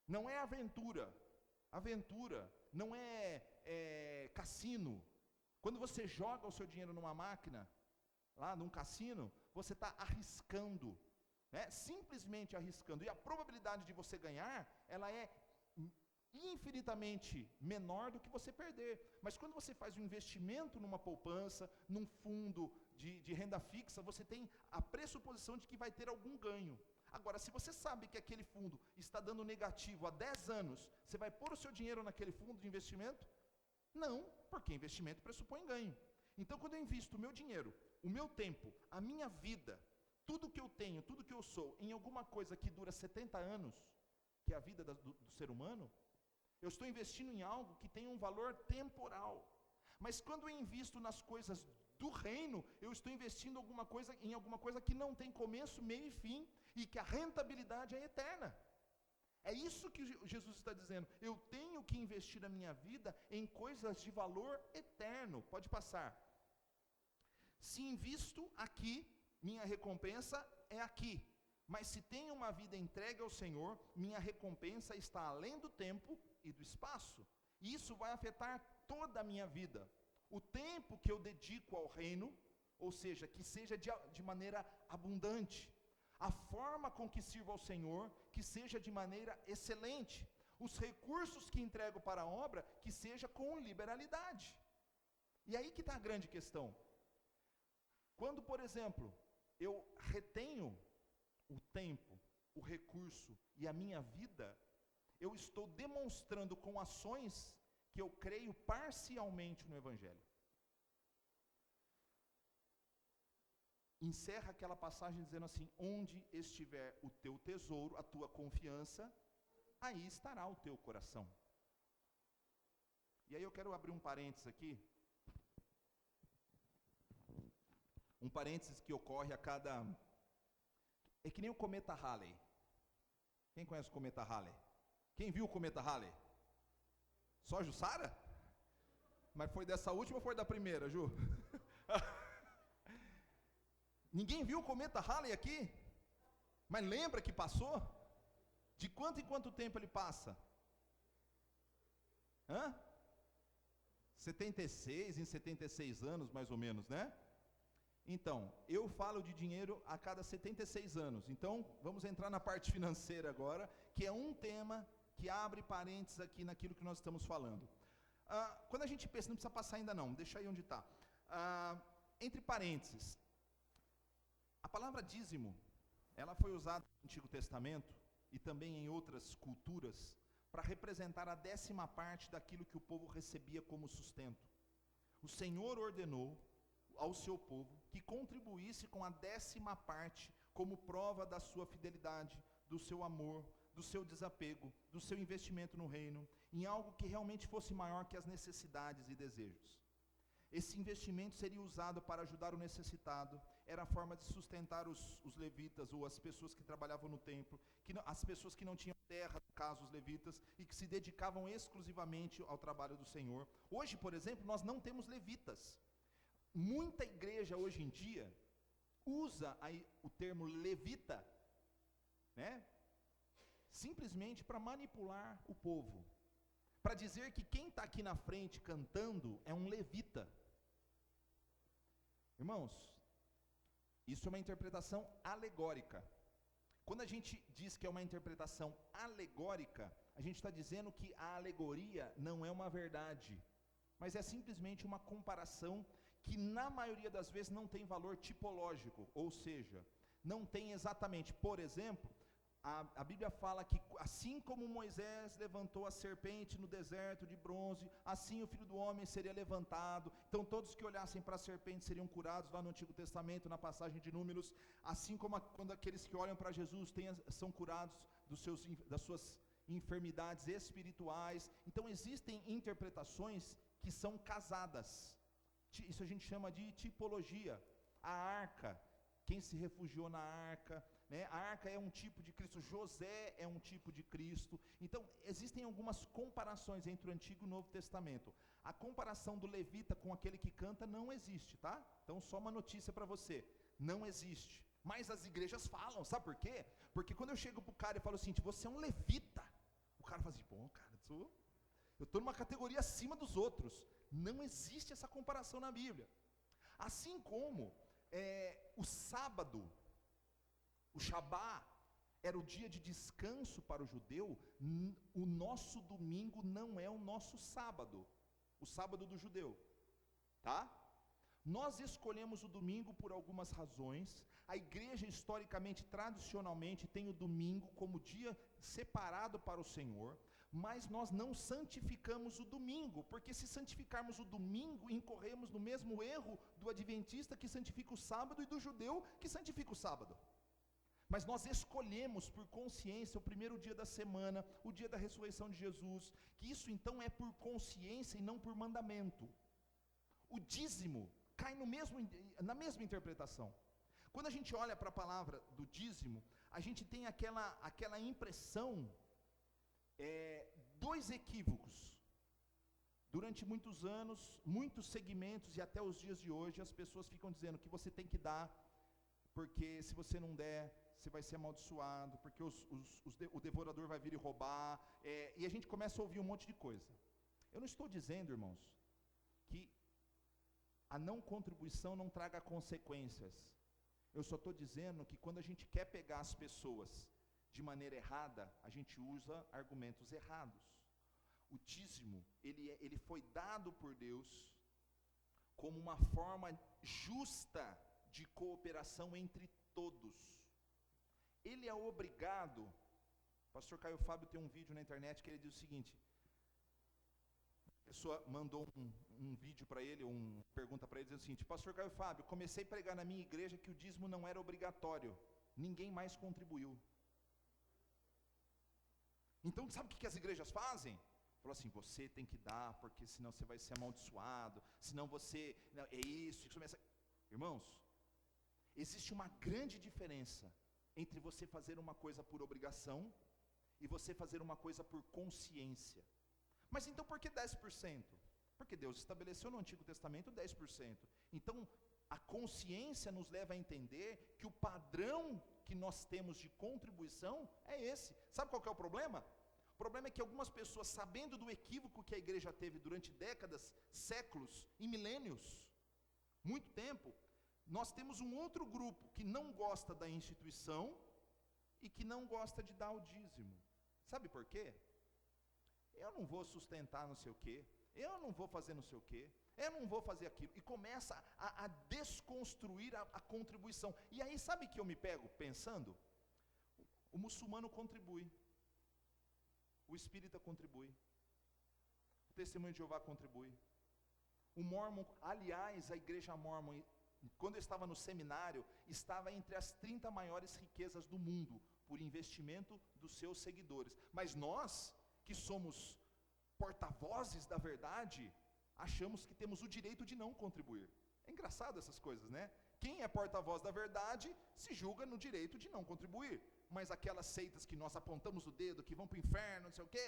Não é aventura. Aventura não é cassino. Quando você joga o seu dinheiro numa máquina, lá num cassino, você está arriscando. Simplesmente arriscando, e a probabilidade de você ganhar, ela é infinitamente menor do que você perder. Mas quando você faz um investimento numa poupança, num fundo de renda fixa, você tem a pressuposição de que vai ter algum ganho. Agora, se você sabe que aquele fundo está dando negativo há 10 anos, você vai pôr o seu dinheiro naquele fundo de investimento? Não, porque investimento pressupõe ganho. Então, quando eu invisto o meu dinheiro, o meu tempo, a minha vida, tudo que eu tenho, tudo que eu sou, em alguma coisa que dura 70 anos, que é a vida do ser humano, eu estou investindo em algo que tem um valor temporal. Mas quando eu invisto nas coisas do reino, eu estou investindo em alguma coisa que não tem começo, meio e fim, e que a rentabilidade é eterna. É isso que Jesus está dizendo. Eu tenho que investir a minha vida em coisas de valor eterno. Pode passar. Se invisto aqui, minha recompensa é aqui. Mas se tenho uma vida entregue ao Senhor, minha recompensa está além do tempo e do espaço. E isso vai afetar toda a minha vida. O tempo que eu dedico ao reino, ou seja, que seja de maneira abundante. A forma com que sirvo ao Senhor, que seja de maneira excelente. Os recursos que entrego para a obra, que seja com liberalidade. E aí que está a grande questão. Quando, por exemplo, eu retenho o tempo, o recurso e a minha vida, eu estou demonstrando com ações que eu creio parcialmente no Evangelho. Encerra aquela passagem dizendo assim: onde estiver o teu tesouro, a tua confiança, aí estará o teu coração. E aí eu quero abrir um parênteses aqui. Um parênteses que ocorre a cada... É que nem o cometa Halley. Quem conhece o cometa Halley? Quem viu o cometa Halley? Só a Jussara? Mas foi dessa última ou foi da primeira, Ju? Ninguém viu o cometa Halley aqui? Mas lembra que passou? De quanto em quanto tempo ele passa? 76 em 76 anos, mais ou menos, né? Então, eu falo de dinheiro a cada 76 anos. Então, vamos entrar na parte financeira agora, que é um tema que abre parênteses aqui naquilo que nós estamos falando. Quando a gente pensa, não precisa passar ainda não, deixa aí onde está. Entre parênteses, a palavra dízimo, ela foi usada no Antigo Testamento e também em outras culturas para representar a 10ª parte daquilo que o povo recebia como sustento. O Senhor ordenou ao seu povo que contribuísse com a 10ª parte como prova da sua fidelidade, do seu amor, do seu desapego, do seu investimento no reino, em algo que realmente fosse maior que as necessidades e desejos. Esse investimento seria usado para ajudar o necessitado, era a forma de sustentar os levitas, ou as pessoas que trabalhavam no templo, as pessoas que não tinham terra, no caso os levitas, e que se dedicavam exclusivamente ao trabalho do Senhor. Hoje, por exemplo, nós não temos levitas. Muita igreja hoje em dia usa aí o termo levita, né, simplesmente para manipular o povo, para dizer que quem está aqui na frente cantando é um levita. Irmãos, isso é uma interpretação alegórica. Quando a gente diz que é uma interpretação alegórica, a gente está dizendo que a alegoria não é uma verdade, mas é simplesmente uma comparação que na maioria das vezes não tem valor tipológico, ou seja, não tem exatamente. Por exemplo, a Bíblia fala que assim como Moisés levantou a serpente no deserto de bronze, assim o Filho do Homem seria levantado. Então todos que olhassem para a serpente seriam curados, lá no Antigo Testamento, na passagem de Números. Assim como quando aqueles que olham para Jesus são curados das suas enfermidades espirituais. Então existem interpretações que são casadas. Isso a gente chama de tipologia. A arca, quem se refugiou na arca, né? A arca é um tipo de Cristo, José é um tipo de Cristo. Então existem algumas comparações entre o Antigo e o Novo Testamento. A comparação do levita com aquele que canta não existe, tá? Então só uma notícia para você, não existe. Mas as igrejas falam, sabe por quê? Porque quando eu chego para o cara e falo assim, você é um levita, o cara fala assim, bom cara, eu estou numa categoria acima dos outros. Não existe essa comparação na Bíblia. Assim como o sábado, o Shabá, era o dia de descanso para o judeu, o nosso domingo não é o nosso sábado, o sábado do judeu, tá? Nós escolhemos o domingo por algumas razões. A igreja historicamente, tradicionalmente, tem o domingo como dia separado para o Senhor, mas nós não santificamos o domingo, porque se santificarmos o domingo, incorremos no mesmo erro do adventista que santifica o sábado e do judeu que santifica o sábado. Mas nós escolhemos por consciência o primeiro dia da semana, o dia da ressurreição de Jesus, que isso então é por consciência e não por mandamento. O dízimo cai na mesma interpretação. Quando a gente olha para a palavra do dízimo, a gente tem aquela impressão, dois equívocos. Durante muitos anos, muitos segmentos e até os dias de hoje, as pessoas ficam dizendo que você tem que dar, porque se você não der, você vai ser amaldiçoado, porque o devorador vai vir e roubar, e a gente começa a ouvir um monte de coisa. Eu não estou dizendo, irmãos, que a não contribuição não traga consequências. Eu só estou dizendo que quando a gente quer pegar as pessoas de maneira errada, a gente usa argumentos errados. O dízimo, ele foi dado por Deus como uma forma justa de cooperação entre todos. Ele é obrigado. O pastor Caio Fábio tem um vídeo na internet que ele diz o seguinte: a pessoa mandou um vídeo para ele, uma pergunta para ele, dizendo o seguinte: pastor Caio Fábio, comecei a pregar na minha igreja que o dízimo não era obrigatório, ninguém mais contribuiu. Então sabe o que as igrejas fazem? Falou assim, você tem que dar, porque senão você vai ser amaldiçoado, senão você, não, é isso começa. Irmãos, existe uma grande diferença entre você fazer uma coisa por obrigação e você fazer uma coisa por consciência. Mas então por que 10%? Porque Deus estabeleceu no Antigo Testamento 10%. Então a consciência nos leva a entender que o padrão que nós temos de contribuição é esse. Sabe qual que é o problema? O problema é que algumas pessoas, sabendo do equívoco que a igreja teve durante décadas, séculos e milênios, muito tempo, nós temos um outro grupo que não gosta da instituição e que não gosta de dar o dízimo. Sabe por quê? Eu não vou sustentar não sei o quê, eu não vou fazer não sei o quê, eu não vou fazer aquilo. E começa a desconstruir a contribuição. E aí sabe que eu me pego pensando? O muçulmano contribui, o espírita contribui, o testemunho de Jeová contribui, o mórmon, aliás, a igreja mórmon, quando eu estava no seminário, estava entre as 30 maiores riquezas do mundo, por investimento dos seus seguidores. Mas nós, que somos porta-vozes da verdade, achamos que temos o direito de não contribuir. É engraçado essas coisas, né? Quem é porta-voz da verdade se julga no direito de não contribuir. Mas aquelas seitas que nós apontamos o dedo, que vão para o inferno, não sei o quê,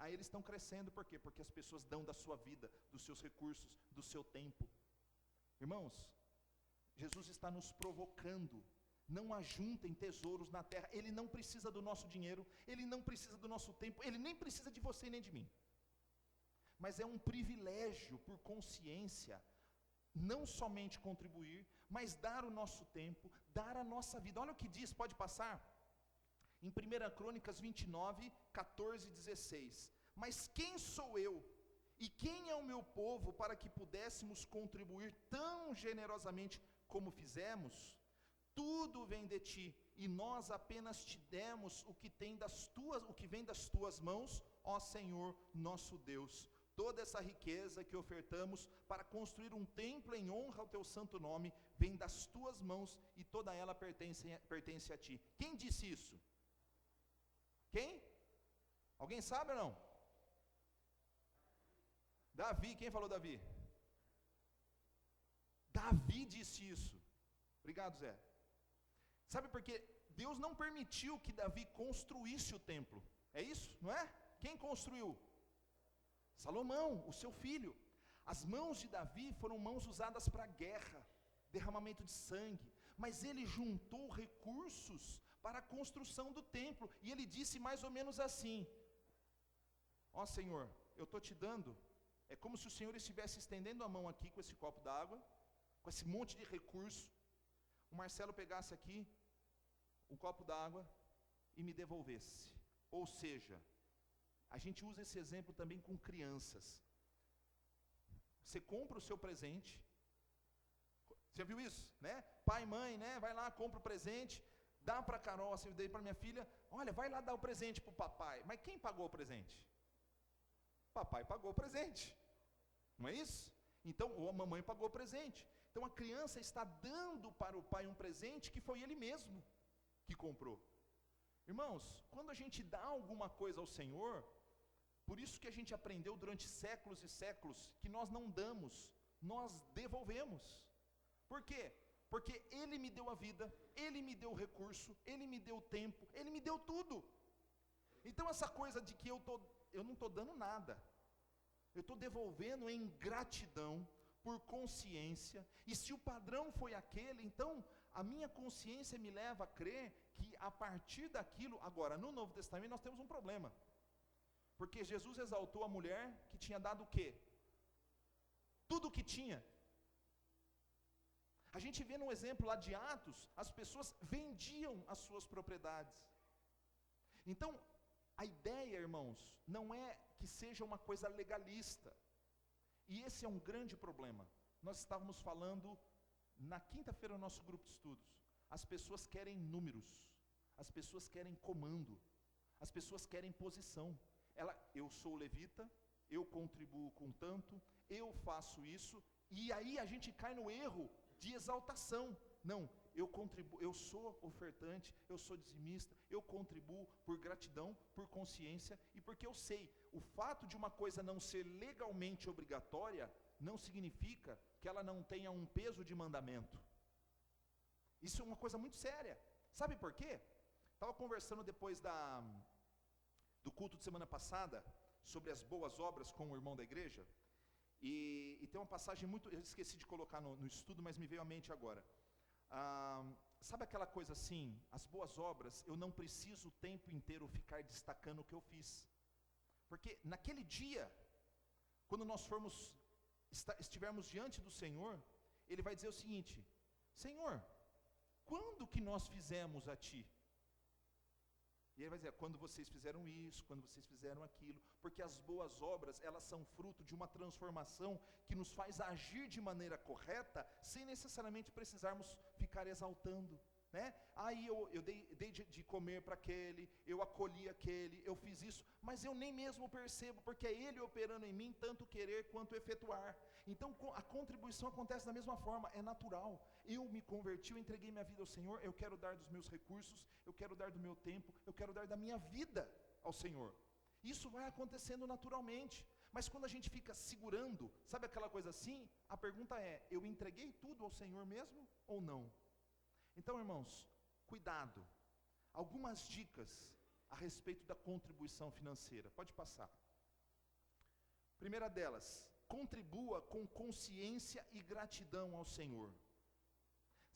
aí eles estão crescendo, por quê? Porque as pessoas dão da sua vida, dos seus recursos, do seu tempo. Irmãos, Jesus está nos provocando. Não ajuntem tesouros na terra. Ele não precisa do nosso dinheiro, Ele não precisa do nosso tempo, Ele nem precisa de você nem de mim. Mas é um privilégio, por consciência, não somente contribuir, mas dar o nosso tempo, dar a nossa vida. Olha o que diz, pode passar? Em 1 Crônicas 29, 14 e 16. Mas quem sou eu e quem é o meu povo para que pudéssemos contribuir tão generosamente como fizemos? Tudo vem de ti, e nós apenas te demos o que vem das tuas mãos, ó Senhor nosso Deus. Toda essa riqueza que ofertamos para construir um templo em honra ao teu santo nome, vem das tuas mãos, e toda ela pertence a ti. Quem disse isso? Quem? Alguém sabe ou não? Davi. Quem falou Davi? Davi disse isso. Obrigado, Zé. Sabe por quê? Deus não permitiu que Davi construísse o templo. É isso, não é? Quem construiu? Salomão, o seu filho. As mãos de Davi foram mãos usadas para guerra, derramamento de sangue, mas ele juntou recursos para a construção do templo, e ele disse mais ou menos assim: ó Senhor, eu estou te dando, é como se o Senhor estivesse estendendo a mão aqui com esse copo d'água, com esse monte de recurso, o Marcelo pegasse aqui um copo d'água e me devolvesse. Ou seja, a gente usa esse exemplo também com crianças. Você compra o seu presente, você viu isso, né? Pai e mãe, né? Vai lá, compra o presente, dá para a Carol, assim, dei para minha filha, olha, vai lá dar o presente para o papai. Mas quem pagou o presente? Papai pagou o presente, não é isso? Então, ou a mamãe pagou o presente. Então a criança está dando para o pai um presente que foi ele mesmo que comprou. Irmãos, quando a gente dá alguma coisa ao Senhor, por isso que a gente aprendeu durante séculos e séculos que nós não damos, nós devolvemos. Por quê? Porque Ele me deu a vida, Ele me deu o recurso, Ele me deu o tempo, Ele me deu tudo. Então essa coisa de que eu não estou dando nada, eu estou devolvendo em gratidão, por consciência, e se o padrão foi aquele, então a minha consciência me leva a crer que a partir daquilo, agora no Novo Testamento nós temos um problema, porque Jesus exaltou a mulher que tinha dado o quê? Tudo o que tinha. A gente vê no exemplo lá de Atos, as pessoas vendiam as suas propriedades. Então, a ideia, irmãos, não é que seja uma coisa legalista, e esse é um grande problema. Nós estávamos falando na quinta-feira no nosso grupo de estudos. As pessoas querem números, as pessoas querem comando, as pessoas querem posição. Eu sou levita, eu contribuo com tanto, eu faço isso, e aí a gente cai no erro de exaltação. Não, eu contribuo, eu sou ofertante, eu sou dizimista, eu contribuo por gratidão, por consciência e porque eu sei. O fato de uma coisa não ser legalmente obrigatória não significa que ela não tenha um peso de mandamento. Isso é uma coisa muito séria. Sabe por quê? Estava conversando depois do culto de semana passada sobre as boas obras com o irmão da igreja, e tem uma passagem muito, eu esqueci de colocar no estudo, mas me veio à mente agora. Sabe aquela coisa assim, as boas obras, eu não preciso o tempo inteiro ficar destacando o que eu fiz, porque naquele dia, quando nós estivermos diante do Senhor, Ele vai dizer o seguinte: Senhor, quando que nós fizemos a Ti? E Ele vai dizer, quando vocês fizeram isso, quando vocês fizeram aquilo, porque as boas obras, elas são fruto de uma transformação que nos faz agir de maneira correta, sem necessariamente precisarmos ficar exaltando, né? Aí eu dei de comer para aquele, eu acolhi aquele, eu fiz isso, mas eu nem mesmo percebo, porque é Ele operando em mim, tanto querer quanto efetuar. Então a contribuição acontece da mesma forma, é natural. Eu me converti, eu entreguei minha vida ao Senhor, eu quero dar dos meus recursos, eu quero dar do meu tempo, eu quero dar da minha vida ao Senhor. Isso vai acontecendo naturalmente, Mas quando a gente fica segurando, sabe aquela coisa assim? A pergunta é, eu entreguei tudo ao Senhor mesmo ou não? Então, irmãos, cuidado. Algumas dicas a respeito da contribuição financeira. Pode passar. Primeira delas, contribua com consciência e gratidão ao Senhor.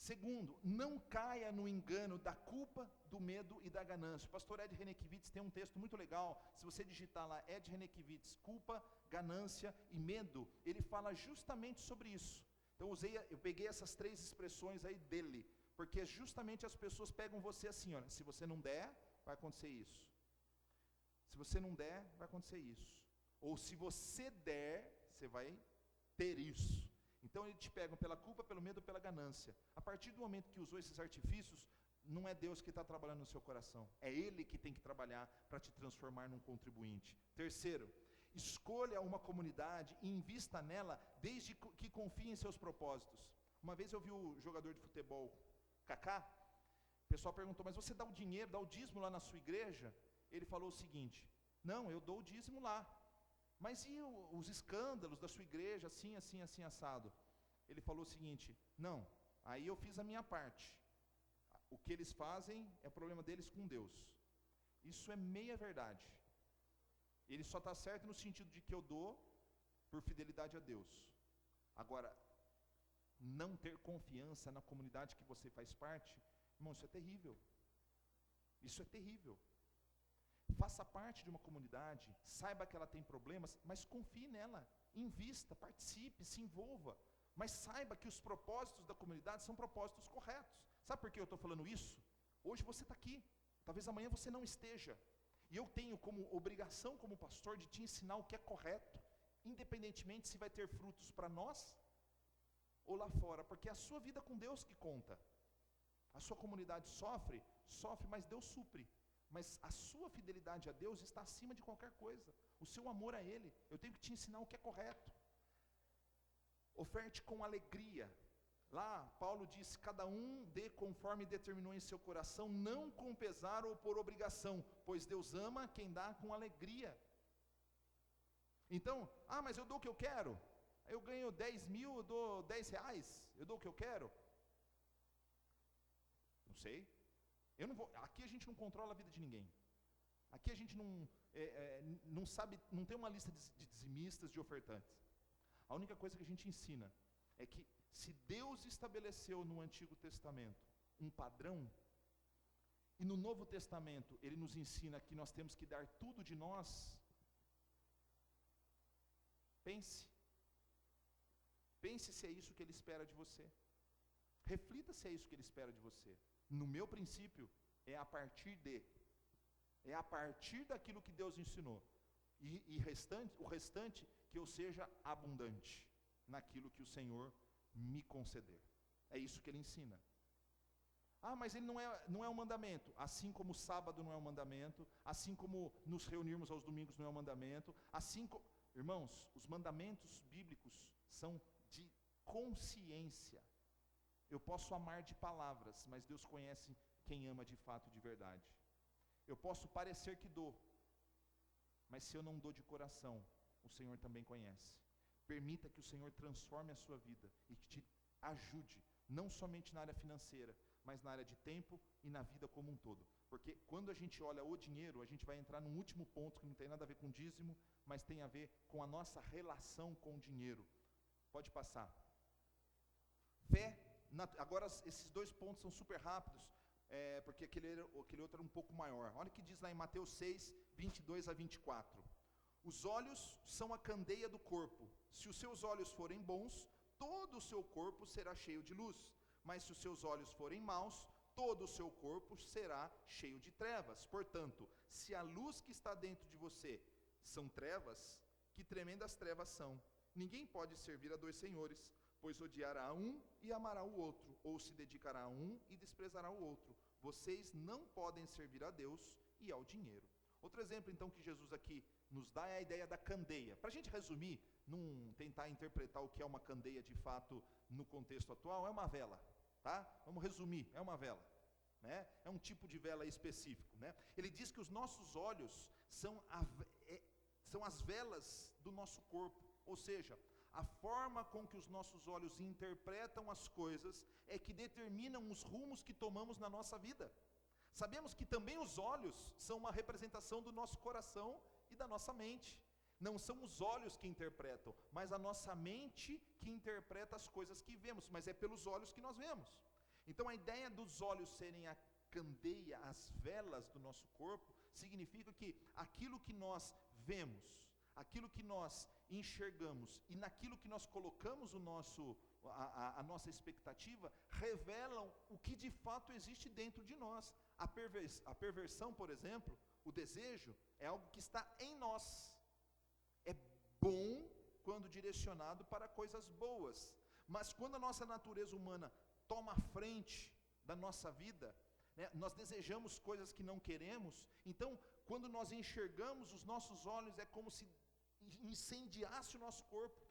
Segundo, não caia no engano da culpa, do medo e da ganância. O pastor Ed Renekiewicz tem um texto muito legal. Se você digitar lá, Ed Renekiewicz, culpa, ganância e medo, ele fala justamente sobre isso. Então eu peguei essas 3 expressões aí dele, porque justamente as pessoas pegam você assim, olha, se você não der, vai acontecer isso. Se você não der, vai acontecer isso. Ou se você der, você vai ter isso. Então eles te pegam pela culpa, pelo medo, pela ganância. A partir do momento que usou esses artifícios, não é Deus que está trabalhando no seu coração. É Ele que tem que trabalhar para te transformar num contribuinte. Terceiro, escolha uma comunidade e invista nela desde que confie em seus propósitos. Uma vez eu vi o jogador de futebol, Kaká, o pessoal perguntou, mas você dá o dinheiro, dá o dízimo lá na sua igreja? Ele falou o seguinte, não, eu dou o dízimo lá. Mas e os escândalos da sua igreja, assim, assim, assim, assado? Ele falou o seguinte, não, aí eu fiz a minha parte. O que eles fazem é problema deles com Deus. Isso é meia verdade. Ele só está certo no sentido de que eu dou por fidelidade a Deus. Agora, não ter confiança na comunidade que você faz parte, irmão, isso é terrível. Isso é terrível. Faça parte de uma comunidade, saiba que ela tem problemas, mas confie nela, invista, participe, se envolva. Mas saiba que os propósitos da comunidade são propósitos corretos. Sabe por que eu estou falando isso? Hoje você está aqui, talvez amanhã você não esteja. E eu tenho como obrigação, como pastor, de te ensinar o que é correto, independentemente se vai ter frutos para nós ou lá fora, porque é a sua vida com Deus que conta. A sua comunidade sofre, mas Deus supre. Mas a sua fidelidade a Deus está acima de qualquer coisa. O seu amor a Ele. Eu tenho que te ensinar o que é correto. Oferte com alegria. Lá, Paulo diz, cada um dê conforme determinou em seu coração, não com pesar ou por obrigação, pois Deus ama quem dá com alegria. Então, mas eu dou o que eu quero. Eu ganho 10 mil, eu dou 10 reais. Eu dou o que eu quero. Não sei. Aqui a gente não controla a vida de ninguém. Aqui a gente não sabe, não tem uma lista de dizimistas, de ofertantes. A única coisa que a gente ensina é que se Deus estabeleceu no Antigo Testamento um padrão, e no Novo Testamento Ele nos ensina que nós temos que dar tudo de nós, pense se é isso que Ele espera de você. Reflita se é isso que Ele espera de você. No meu princípio, é a partir daquilo que Deus ensinou. E o restante, que eu seja abundante naquilo que o Senhor me conceder. É isso que Ele ensina. Mas ele não é um mandamento. Assim como o sábado não é um mandamento, assim como nos reunirmos aos domingos não é um mandamento, irmãos, os mandamentos bíblicos são de consciência. Eu posso amar de palavras, mas Deus conhece quem ama de fato, de verdade. Eu posso parecer que dou, mas se eu não dou de coração, o Senhor também conhece. Permita que o Senhor transforme a sua vida e que te ajude, não somente na área financeira, mas na área de tempo e na vida como um todo. Porque quando a gente olha o dinheiro, a gente vai entrar num último ponto que não tem nada a ver com dízimo, mas tem a ver com a nossa relação com o dinheiro. Pode passar. Fé. Agora esses 2 pontos são super rápidos, porque aquele outro era um pouco maior. Olha o que diz lá em Mateus 6, 22 a 24. Os olhos são a candeia do corpo. Se os seus olhos forem bons, todo o seu corpo será cheio de luz. Mas se os seus olhos forem maus, todo o seu corpo será cheio de trevas. Portanto, se a luz que está dentro de você são trevas, que tremendas trevas são. Ninguém pode servir a 2 senhores, pois odiará um e amará o outro, ou se dedicará a um e desprezará o outro. Vocês não podem servir a Deus e ao dinheiro. Outro exemplo, então, que Jesus aqui nos dá é a ideia da candeia. Para a gente resumir, não tentar interpretar o que é uma candeia de fato no contexto atual, é uma vela, tá? Vamos resumir, é uma vela, né? É um tipo de vela específico, né? Ele diz que os nossos olhos são as velas do nosso corpo, ou seja, a forma com que os nossos olhos interpretam as coisas é que determinam os rumos que tomamos na nossa vida. Sabemos que também os olhos são uma representação do nosso coração e da nossa mente. Não são os olhos que interpretam, mas a nossa mente que interpreta as coisas que vemos, mas é pelos olhos que nós vemos. Então a ideia dos olhos serem a candeia, as velas do nosso corpo, significa que aquilo que nós vemos, aquilo que nós enxergamos e naquilo que nós colocamos a nossa expectativa, revelam o que de fato existe dentro de nós. A perversão, por exemplo, o desejo, é algo que está em nós. É bom quando direcionado para coisas boas, mas quando a nossa natureza humana toma a frente da nossa vida, né, nós desejamos coisas que não queremos. Então, quando nós enxergamos, os nossos olhos é como se incendiasse o nosso corpo.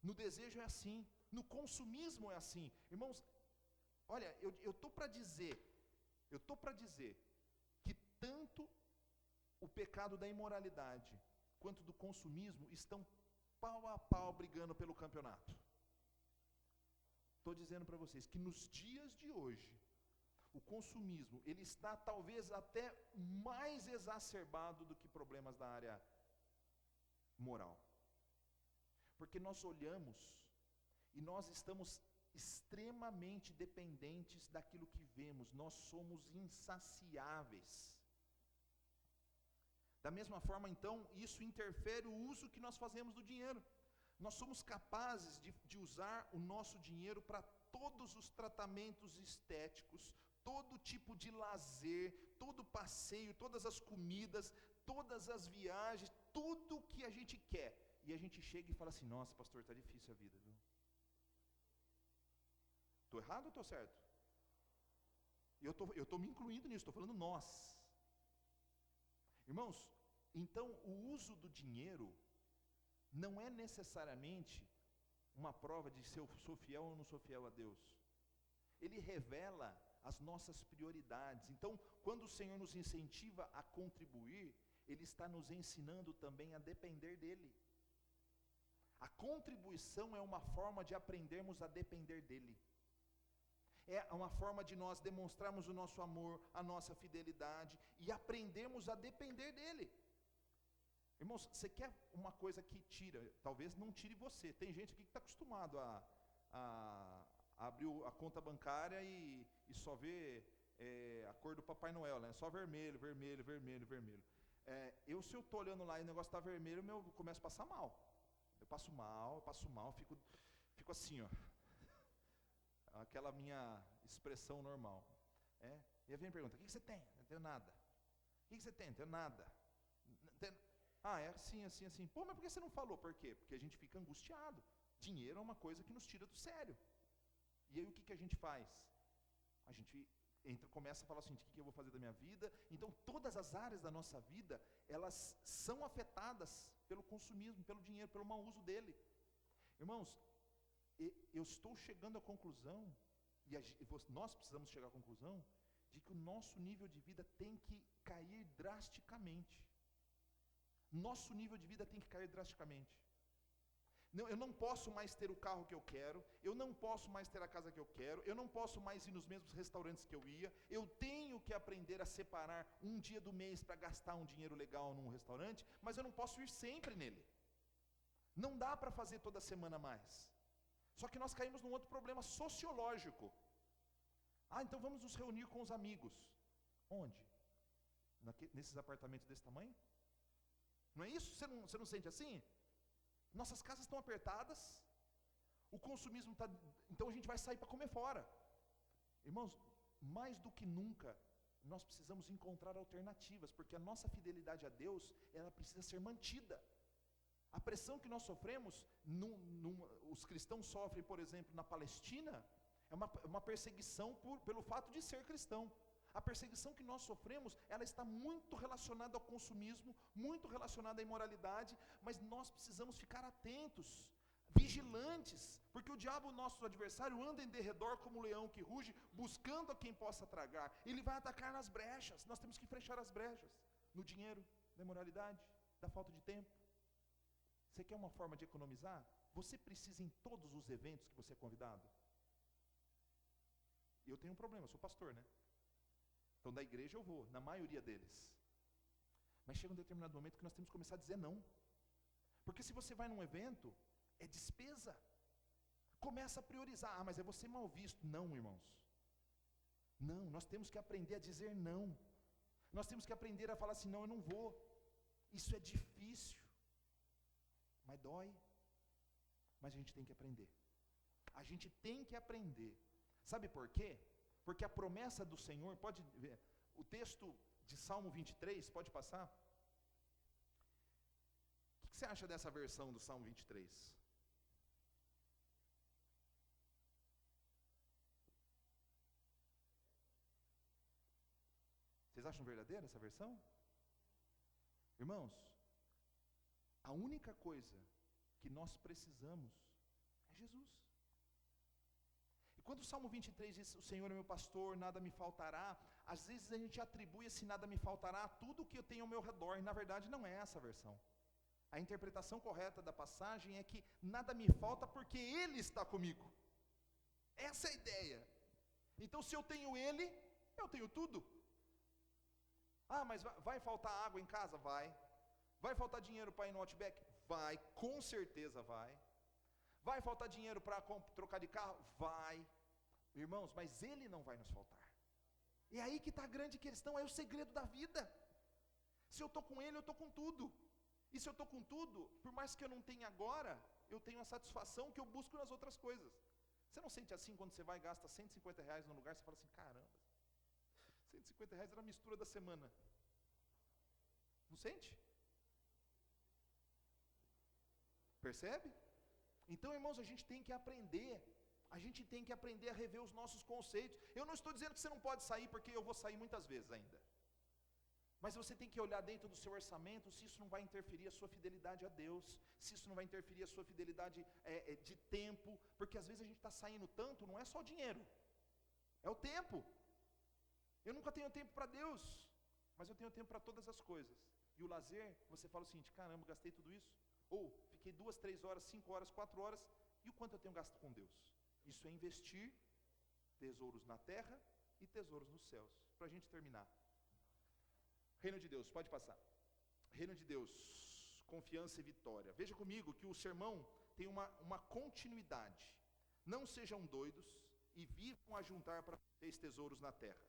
No desejo é assim, no consumismo é assim. Irmãos, olha, eu estou para dizer que tanto o pecado da imoralidade quanto do consumismo estão pau a pau brigando pelo campeonato. Estou dizendo para vocês que nos dias de hoje, o consumismo, ele está talvez até mais exacerbado do que problemas da área moral. Porque nós olhamos e nós estamos extremamente dependentes daquilo que vemos, nós somos insaciáveis. Da mesma forma, então, isso interfere o uso que nós fazemos do dinheiro. Nós somos capazes de usar o nosso dinheiro para todos os tratamentos estéticos, todo tipo de lazer, todo passeio, todas as comidas, todas as viagens, tudo que a gente quer. E a gente chega e fala assim: nossa, pastor, está difícil a vida, viu? Estou errado ou estou certo? Eu estou me incluindo nisso, estou falando nós. Irmãos, então o uso do dinheiro não é necessariamente uma prova de se eu sou fiel ou não sou fiel a Deus. Ele revela as nossas prioridades. Então, quando o Senhor nos incentiva a contribuir, Ele está nos ensinando também a depender dEle. A contribuição é uma forma de aprendermos a depender dEle. É uma forma de nós demonstrarmos o nosso amor, a nossa fidelidade e aprendermos a depender dEle. Irmãos, você quer uma coisa que tira, talvez não tire você. Tem gente aqui que está acostumado a abrir a conta bancária e só ver a cor do Papai Noel, né? Só vermelho, vermelho, vermelho, vermelho. Se eu estou olhando lá e o negócio está vermelho, eu começo a passar mal. Eu passo mal, fico assim, ó. Aquela minha expressão normal. E aí vem a pergunta: o que você tem? Não tenho nada. O que você tem? Não tenho nada. É assim, assim, assim. Pô, mas por que você não falou? Por quê? Porque a gente fica angustiado. Dinheiro é uma coisa que nos tira do sério. E aí o que a gente faz? A gente começa a falar assim: o que eu vou fazer da minha vida? Então todas as áreas da nossa vida, elas são afetadas pelo consumismo, pelo dinheiro, pelo mau uso dele. Irmãos, eu estou chegando à conclusão, e nós precisamos chegar à conclusão, de que o nosso nível de vida tem que cair drasticamente. Nosso nível de vida tem que cair drasticamente. Não, eu não posso mais ter o carro que eu quero, eu não posso mais ter a casa que eu quero, eu não posso mais ir nos mesmos restaurantes que eu ia, eu tenho que aprender a separar um dia do mês para gastar um dinheiro legal num restaurante, mas eu não posso ir sempre nele. Não dá para fazer toda semana mais. Só que nós caímos num outro problema sociológico. Então vamos nos reunir com os amigos. Onde? Nesses apartamentos desse tamanho? Não é isso? Você não sente assim? Nossas casas estão apertadas, o consumismo está... Então a gente vai sair para comer fora. Irmãos, mais do que nunca, nós precisamos encontrar alternativas, porque a nossa fidelidade a Deus, ela precisa ser mantida. A pressão que nós sofremos, os cristãos sofrem, por exemplo, na Palestina, é uma perseguição pelo fato de ser cristão. A perseguição que nós sofremos, ela está muito relacionada ao consumismo, muito relacionada à imoralidade, mas nós precisamos ficar atentos, vigilantes, porque o diabo, nosso adversário, anda em derredor como um leão que ruge, buscando a quem possa tragar. Ele vai atacar nas brechas, nós temos que fechar as brechas, no dinheiro, na imoralidade, Da falta de tempo? Você quer uma forma de economizar? Você precisa em todos os eventos que você é convidado? E eu tenho um problema, eu sou pastor, né? Então da igreja eu vou, na maioria deles. Mas chega um determinado momento que nós temos que começar a dizer não. Porque se você vai num evento, é despesa. Começa a priorizar. Ah, mas eu vou ser mal visto. Não, irmãos. Não, nós temos que aprender a dizer não. Nós temos que aprender a falar assim, não, eu não vou. Isso é difícil. Mas dói. Mas a gente tem que aprender. A gente tem que aprender. Sabe por quê? Porque a promessa do Senhor, pode ver, o texto de Salmo 23, pode passar? O que você acha dessa versão do Salmo 23? Vocês acham verdadeira essa versão? Irmãos, a única coisa que nós precisamos é Jesus. E quando o Salmo 23 diz, o Senhor é meu pastor, nada me faltará, às vezes a gente atribui esse nada me faltará a tudo que eu tenho ao meu redor, e na verdade não é essa a versão. A interpretação correta da passagem é que nada me falta porque Ele está comigo. Essa é a ideia. Então se eu tenho Ele, eu tenho tudo. Ah, mas vai faltar água em casa? Vai. Vai faltar dinheiro para ir no Outback? Vai, com certeza vai. Vai faltar dinheiro para trocar de carro? Vai. Irmãos, mas Ele não vai nos faltar. É aí que está a grande questão, é o segredo da vida. Se eu estou com Ele, eu estou com tudo. E se eu estou com tudo, por mais que eu não tenha agora, eu tenho a satisfação que eu busco nas outras coisas. Você não sente assim quando você vai e gasta R$150 num lugar, você fala assim, caramba, R$150 era a mistura da semana. Não sente? Percebe? Então, irmãos, a gente tem que aprender. A gente tem que aprender a rever os nossos conceitos. Eu não estou dizendo que você não pode sair, porque eu vou sair muitas vezes ainda. Mas você tem que olhar dentro do seu orçamento se isso não vai interferir a sua fidelidade a Deus, se isso não vai interferir a sua fidelidade de tempo, porque às vezes a gente está saindo tanto, não é só o dinheiro, é o tempo. Eu nunca tenho tempo para Deus, mas eu tenho tempo para todas as coisas. E o lazer, você fala o seguinte, caramba, gastei tudo isso? Ou fiquei 2, 3 horas, 5 horas, 4 horas, e o quanto eu tenho gasto com Deus? Isso é investir tesouros na terra e tesouros nos céus. Para a gente terminar. Reino de Deus, pode passar. Reino de Deus, confiança e vitória. Veja comigo que o sermão tem uma continuidade. Não sejam doidos e vivam a juntar para vocês tesouros na terra.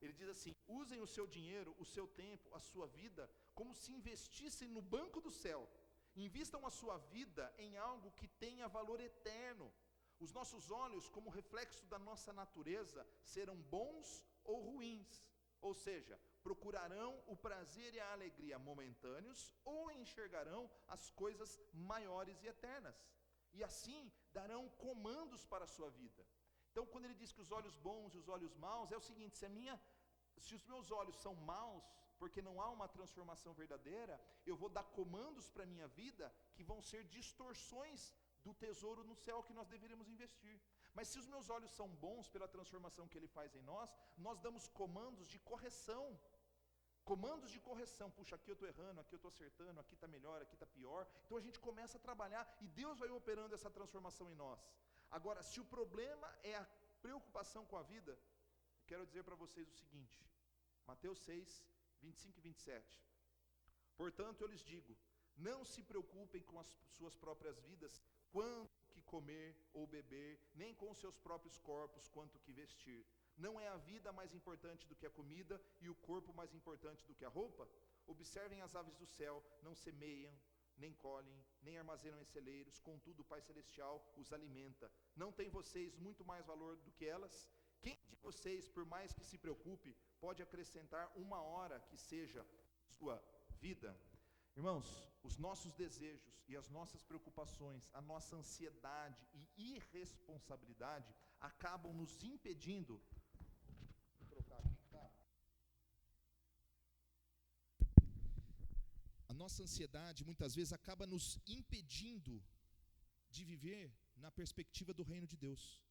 Ele diz assim, usem o seu dinheiro, o seu tempo, a sua vida, como se investissem no banco do céu. Invistam a sua vida em algo que tenha valor eterno. Os nossos olhos, como reflexo da nossa natureza, serão bons ou ruins. Ou seja, procurarão o prazer e a alegria momentâneos ou enxergarão as coisas maiores e eternas. E assim darão comandos para a sua vida. Então, quando ele diz que os olhos bons e os olhos maus, é o seguinte, se os meus olhos são maus, porque não há uma transformação verdadeira, eu vou dar comandos para a minha vida que vão ser distorções do tesouro no céu que nós deveríamos investir. Mas se os meus olhos são bons pela transformação que Ele faz em nós damos comandos de correção. Comandos de correção, puxa, aqui eu estou errando, aqui eu estou acertando, aqui está melhor, aqui está pior. Então a gente começa a trabalhar e Deus vai operando essa transformação em nós. Agora, se o problema é a preocupação com a vida, eu quero dizer para vocês o seguinte, Mateus 6, 25 e 27. Portanto, eu lhes digo, não se preocupem com as suas próprias vidas, quanto que comer ou beber, nem com seus próprios corpos, quanto que vestir. Não é a vida mais importante do que a comida e o corpo mais importante do que a roupa? Observem as aves do céu, não semeiam, nem colhem, nem armazenam em celeiros, contudo o Pai Celestial os alimenta. Não tem vocês muito mais valor do que elas? Quem de vocês, por mais que se preocupe, pode acrescentar uma hora que seja sua vida? Irmãos, os nossos desejos e as nossas preocupações, a nossa ansiedade e irresponsabilidade acabam nos impedindo. Vou trocar aqui, tá? A nossa ansiedade muitas vezes acaba nos impedindo de viver na perspectiva do reino de Deus.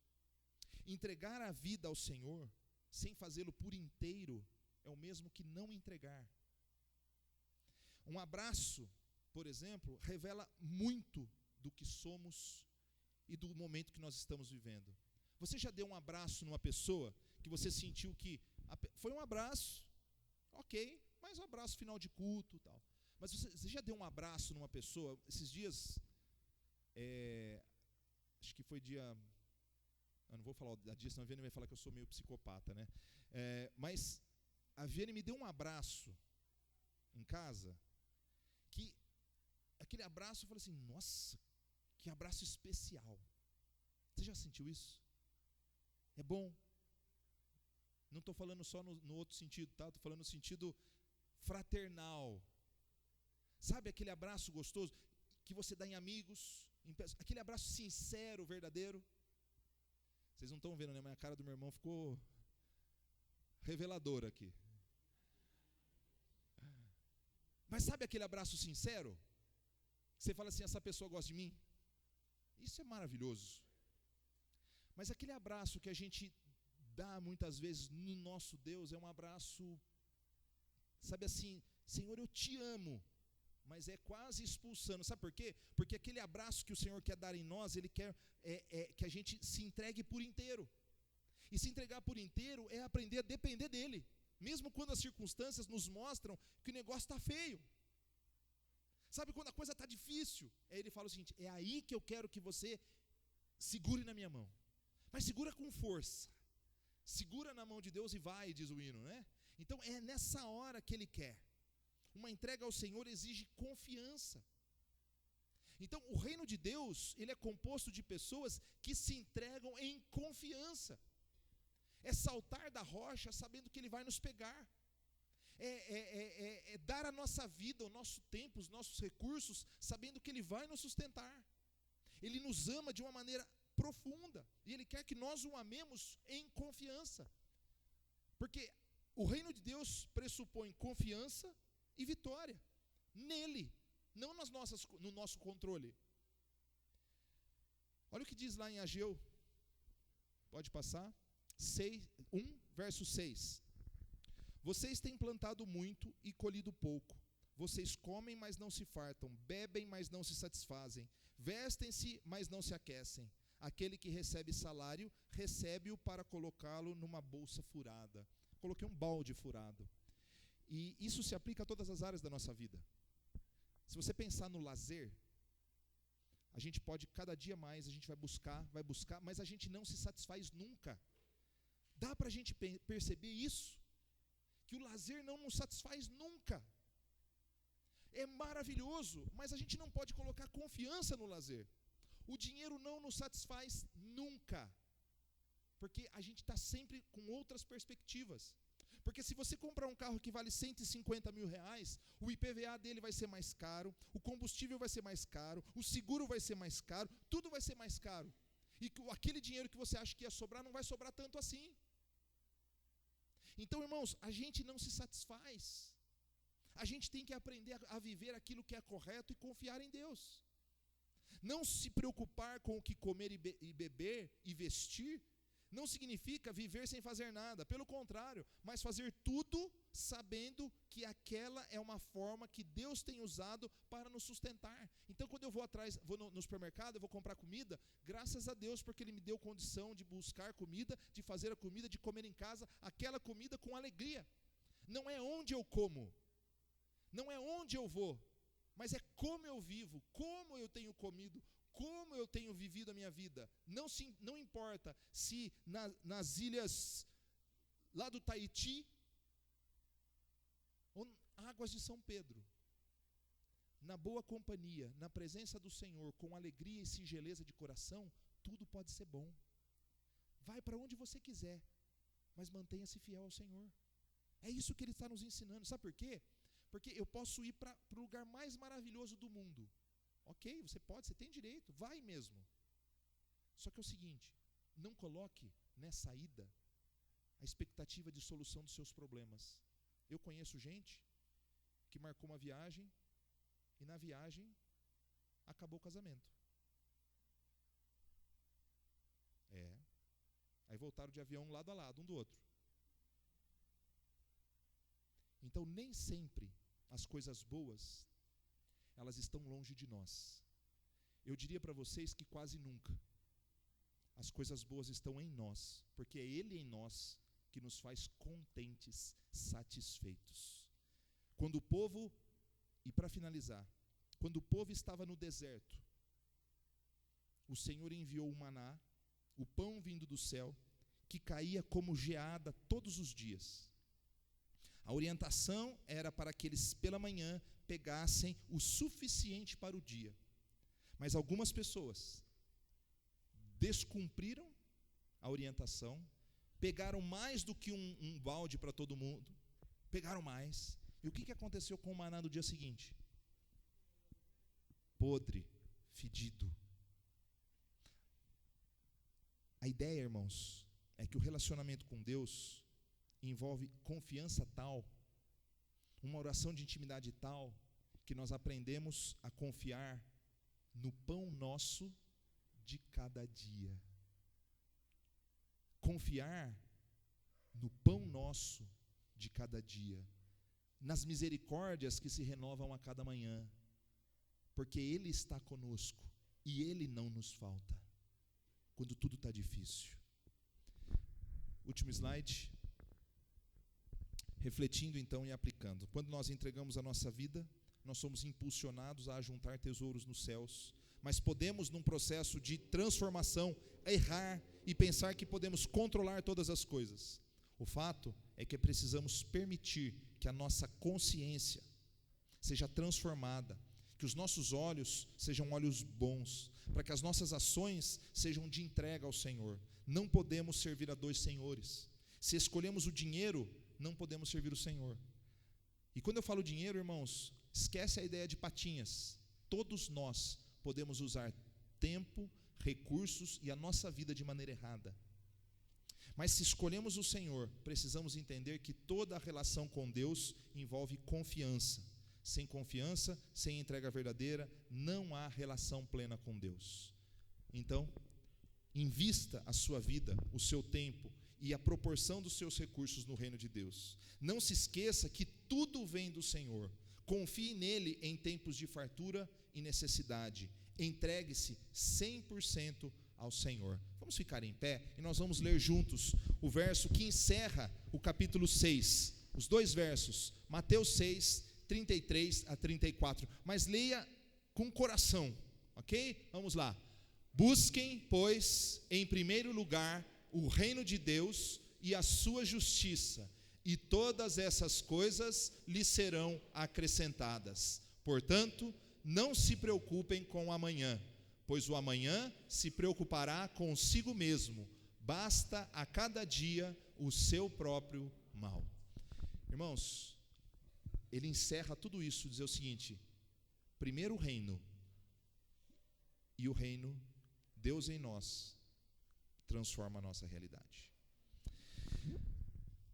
Entregar a vida ao Senhor sem fazê-lo por inteiro é o mesmo que não entregar. Um abraço, por exemplo, revela muito do que somos e do momento que nós estamos vivendo. Você já deu um abraço numa pessoa que você sentiu que foi um abraço, ok, mas um abraço final de culto e tal. Mas você já deu um abraço numa pessoa? Esses dias, acho que foi dia... Eu não vou falar da dia, senão a Viane vai falar que eu sou meio psicopata, né? Mas a Viane me deu um abraço em casa, que aquele abraço, eu falei assim, nossa, que abraço especial. Você já sentiu isso? É bom. Não estou falando só no outro sentido, tá? Estou falando no sentido fraternal. Sabe aquele abraço gostoso que você dá em amigos, aquele abraço sincero, verdadeiro? Vocês não estão vendo, né? Mas a cara do meu irmão ficou reveladora aqui. Mas sabe aquele abraço sincero? Você fala assim, essa pessoa gosta de mim? Isso é maravilhoso. Mas aquele abraço que a gente dá muitas vezes no nosso Deus é um abraço, sabe assim, Senhor, eu te amo, mas é quase expulsando. Sabe por quê? Porque aquele abraço que o Senhor quer dar em nós, Ele quer que a gente se entregue por inteiro. E se entregar por inteiro é aprender a depender dEle, mesmo quando as circunstâncias nos mostram que o negócio está feio. Sabe quando a coisa está difícil? Aí Ele fala o seguinte, é aí que eu quero que você segure na minha mão. Mas segura com força. Segura na mão de Deus e vai, diz o hino, né? Então é nessa hora que Ele quer. Uma entrega ao Senhor exige confiança. Então o reino de Deus, ele é composto de pessoas que se entregam em confiança. É saltar da rocha sabendo que Ele vai nos pegar. É dar a nossa vida, o nosso tempo, os nossos recursos, sabendo que Ele vai nos sustentar. Ele nos ama de uma maneira profunda, e Ele quer que nós o amemos em confiança, porque o reino de Deus pressupõe confiança e vitória, nele, não no nosso controle. Olha o que diz lá em Ageu, pode passar, 1 verso 6, vocês têm plantado muito e colhido pouco, vocês comem, mas não se fartam, bebem, mas não se satisfazem, vestem-se, mas não se aquecem. Aquele que recebe salário, recebe-o para colocá-lo numa bolsa furada. Coloquei um balde furado. E isso se aplica a todas as áreas da nossa vida. Se você pensar no lazer, a gente pode, cada dia mais, a gente vai buscar, mas a gente não se satisfaz nunca. Dá para a gente perceber isso? Que o lazer não nos satisfaz nunca. É maravilhoso, mas a gente não pode colocar confiança no lazer. O dinheiro não nos satisfaz nunca, porque a gente está sempre com outras perspectivas. Porque se você comprar um carro que vale 150 mil reais, o IPVA dele vai ser mais caro, o combustível vai ser mais caro, o seguro vai ser mais caro, tudo vai ser mais caro. E aquele dinheiro que você acha que ia sobrar, não vai sobrar tanto assim. Então, irmãos, a gente não se satisfaz. A gente tem que aprender a viver aquilo que é correto e confiar em Deus. Não se preocupar com o que comer e beber e vestir não significa viver sem fazer nada, pelo contrário, mas fazer tudo sabendo que aquela é uma forma que Deus tem usado para nos sustentar. Então quando eu vou no supermercado, eu vou comprar comida, graças a Deus, porque Ele me deu condição de buscar comida, de fazer a comida, de comer em casa, aquela comida com alegria. Não é onde eu como, não é onde eu vou, mas é como eu vivo, como eu tenho comido, como eu tenho vivido a minha vida. Não importa se nas ilhas lá do Tahiti ou águas de São Pedro, na boa companhia, na presença do Senhor, com alegria e singeleza de coração, tudo pode ser bom. Vai para onde você quiser, mas mantenha-se fiel ao Senhor. É isso que Ele está nos ensinando. Sabe por quê? Porque eu posso ir para o lugar mais maravilhoso do mundo. Ok, você pode, você tem direito, vai mesmo. Só que é o seguinte, não coloque nessa ida a expectativa de solução dos seus problemas. Eu conheço gente que marcou uma viagem e na viagem acabou o casamento. Aí voltaram de avião lado a lado, um do outro. Então nem sempre as coisas boas, elas estão longe de nós. Eu diria para vocês que quase nunca. As coisas boas estão em nós, porque é Ele em nós que nos faz contentes, satisfeitos. Quando o povo, e para finalizar, quando o povo estava no deserto, o Senhor enviou o maná, o pão vindo do céu, que caía como geada todos os dias. A orientação era para que eles pela manhã pegassem o suficiente para o dia. Mas algumas pessoas descumpriram a orientação, pegaram mais do que um balde para todo mundo, pegaram mais. E o que aconteceu com o maná no dia seguinte? Podre, fedido. A ideia, irmãos, é que o relacionamento com Deus envolve confiança tal, uma oração de intimidade tal, que nós aprendemos a confiar no pão nosso de cada dia. Confiar no pão nosso de cada dia, nas misericórdias que se renovam a cada manhã, porque Ele está conosco e Ele não nos falta, quando tudo está difícil. Último slide. Refletindo então e aplicando. Quando nós entregamos a nossa vida, nós somos impulsionados a ajuntar tesouros nos céus, mas podemos, num processo de transformação, errar e pensar que podemos controlar todas as coisas. O fato é que precisamos permitir que a nossa consciência seja transformada, que os nossos olhos sejam olhos bons, para que as nossas ações sejam de entrega ao Senhor. Não podemos servir a dois senhores. Se escolhemos o dinheiro, não podemos servir o Senhor. E quando eu falo dinheiro, irmãos, esquece a ideia de patinhas. Todos nós podemos usar tempo, recursos e a nossa vida de maneira errada. Mas se escolhemos o Senhor, precisamos entender que toda a relação com Deus envolve confiança. Sem confiança, sem entrega verdadeira, não há relação plena com Deus. Então, invista a sua vida, o seu tempo e a proporção dos seus recursos no reino de Deus. Não se esqueça que tudo vem do Senhor. Confie nele em tempos de fartura e necessidade. Entregue-se 100% ao Senhor. Vamos ficar em pé e nós vamos ler juntos o verso que encerra o capítulo 6. Os dois versos, Mateus 6, 33 a 34. Mas leia com coração, ok? Vamos lá. Busquem, pois, em primeiro lugar o reino de Deus e a sua justiça, e todas essas coisas lhes serão acrescentadas. Portanto, não se preocupem com o amanhã, pois o amanhã se preocupará consigo mesmo. Basta a cada dia o seu próprio mal. Irmãos, ele encerra tudo isso, dizer o seguinte: primeiro o reino, e o reino, Deus em nós, transforma a nossa realidade.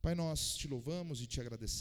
Pai, nós te louvamos e te agradecemos.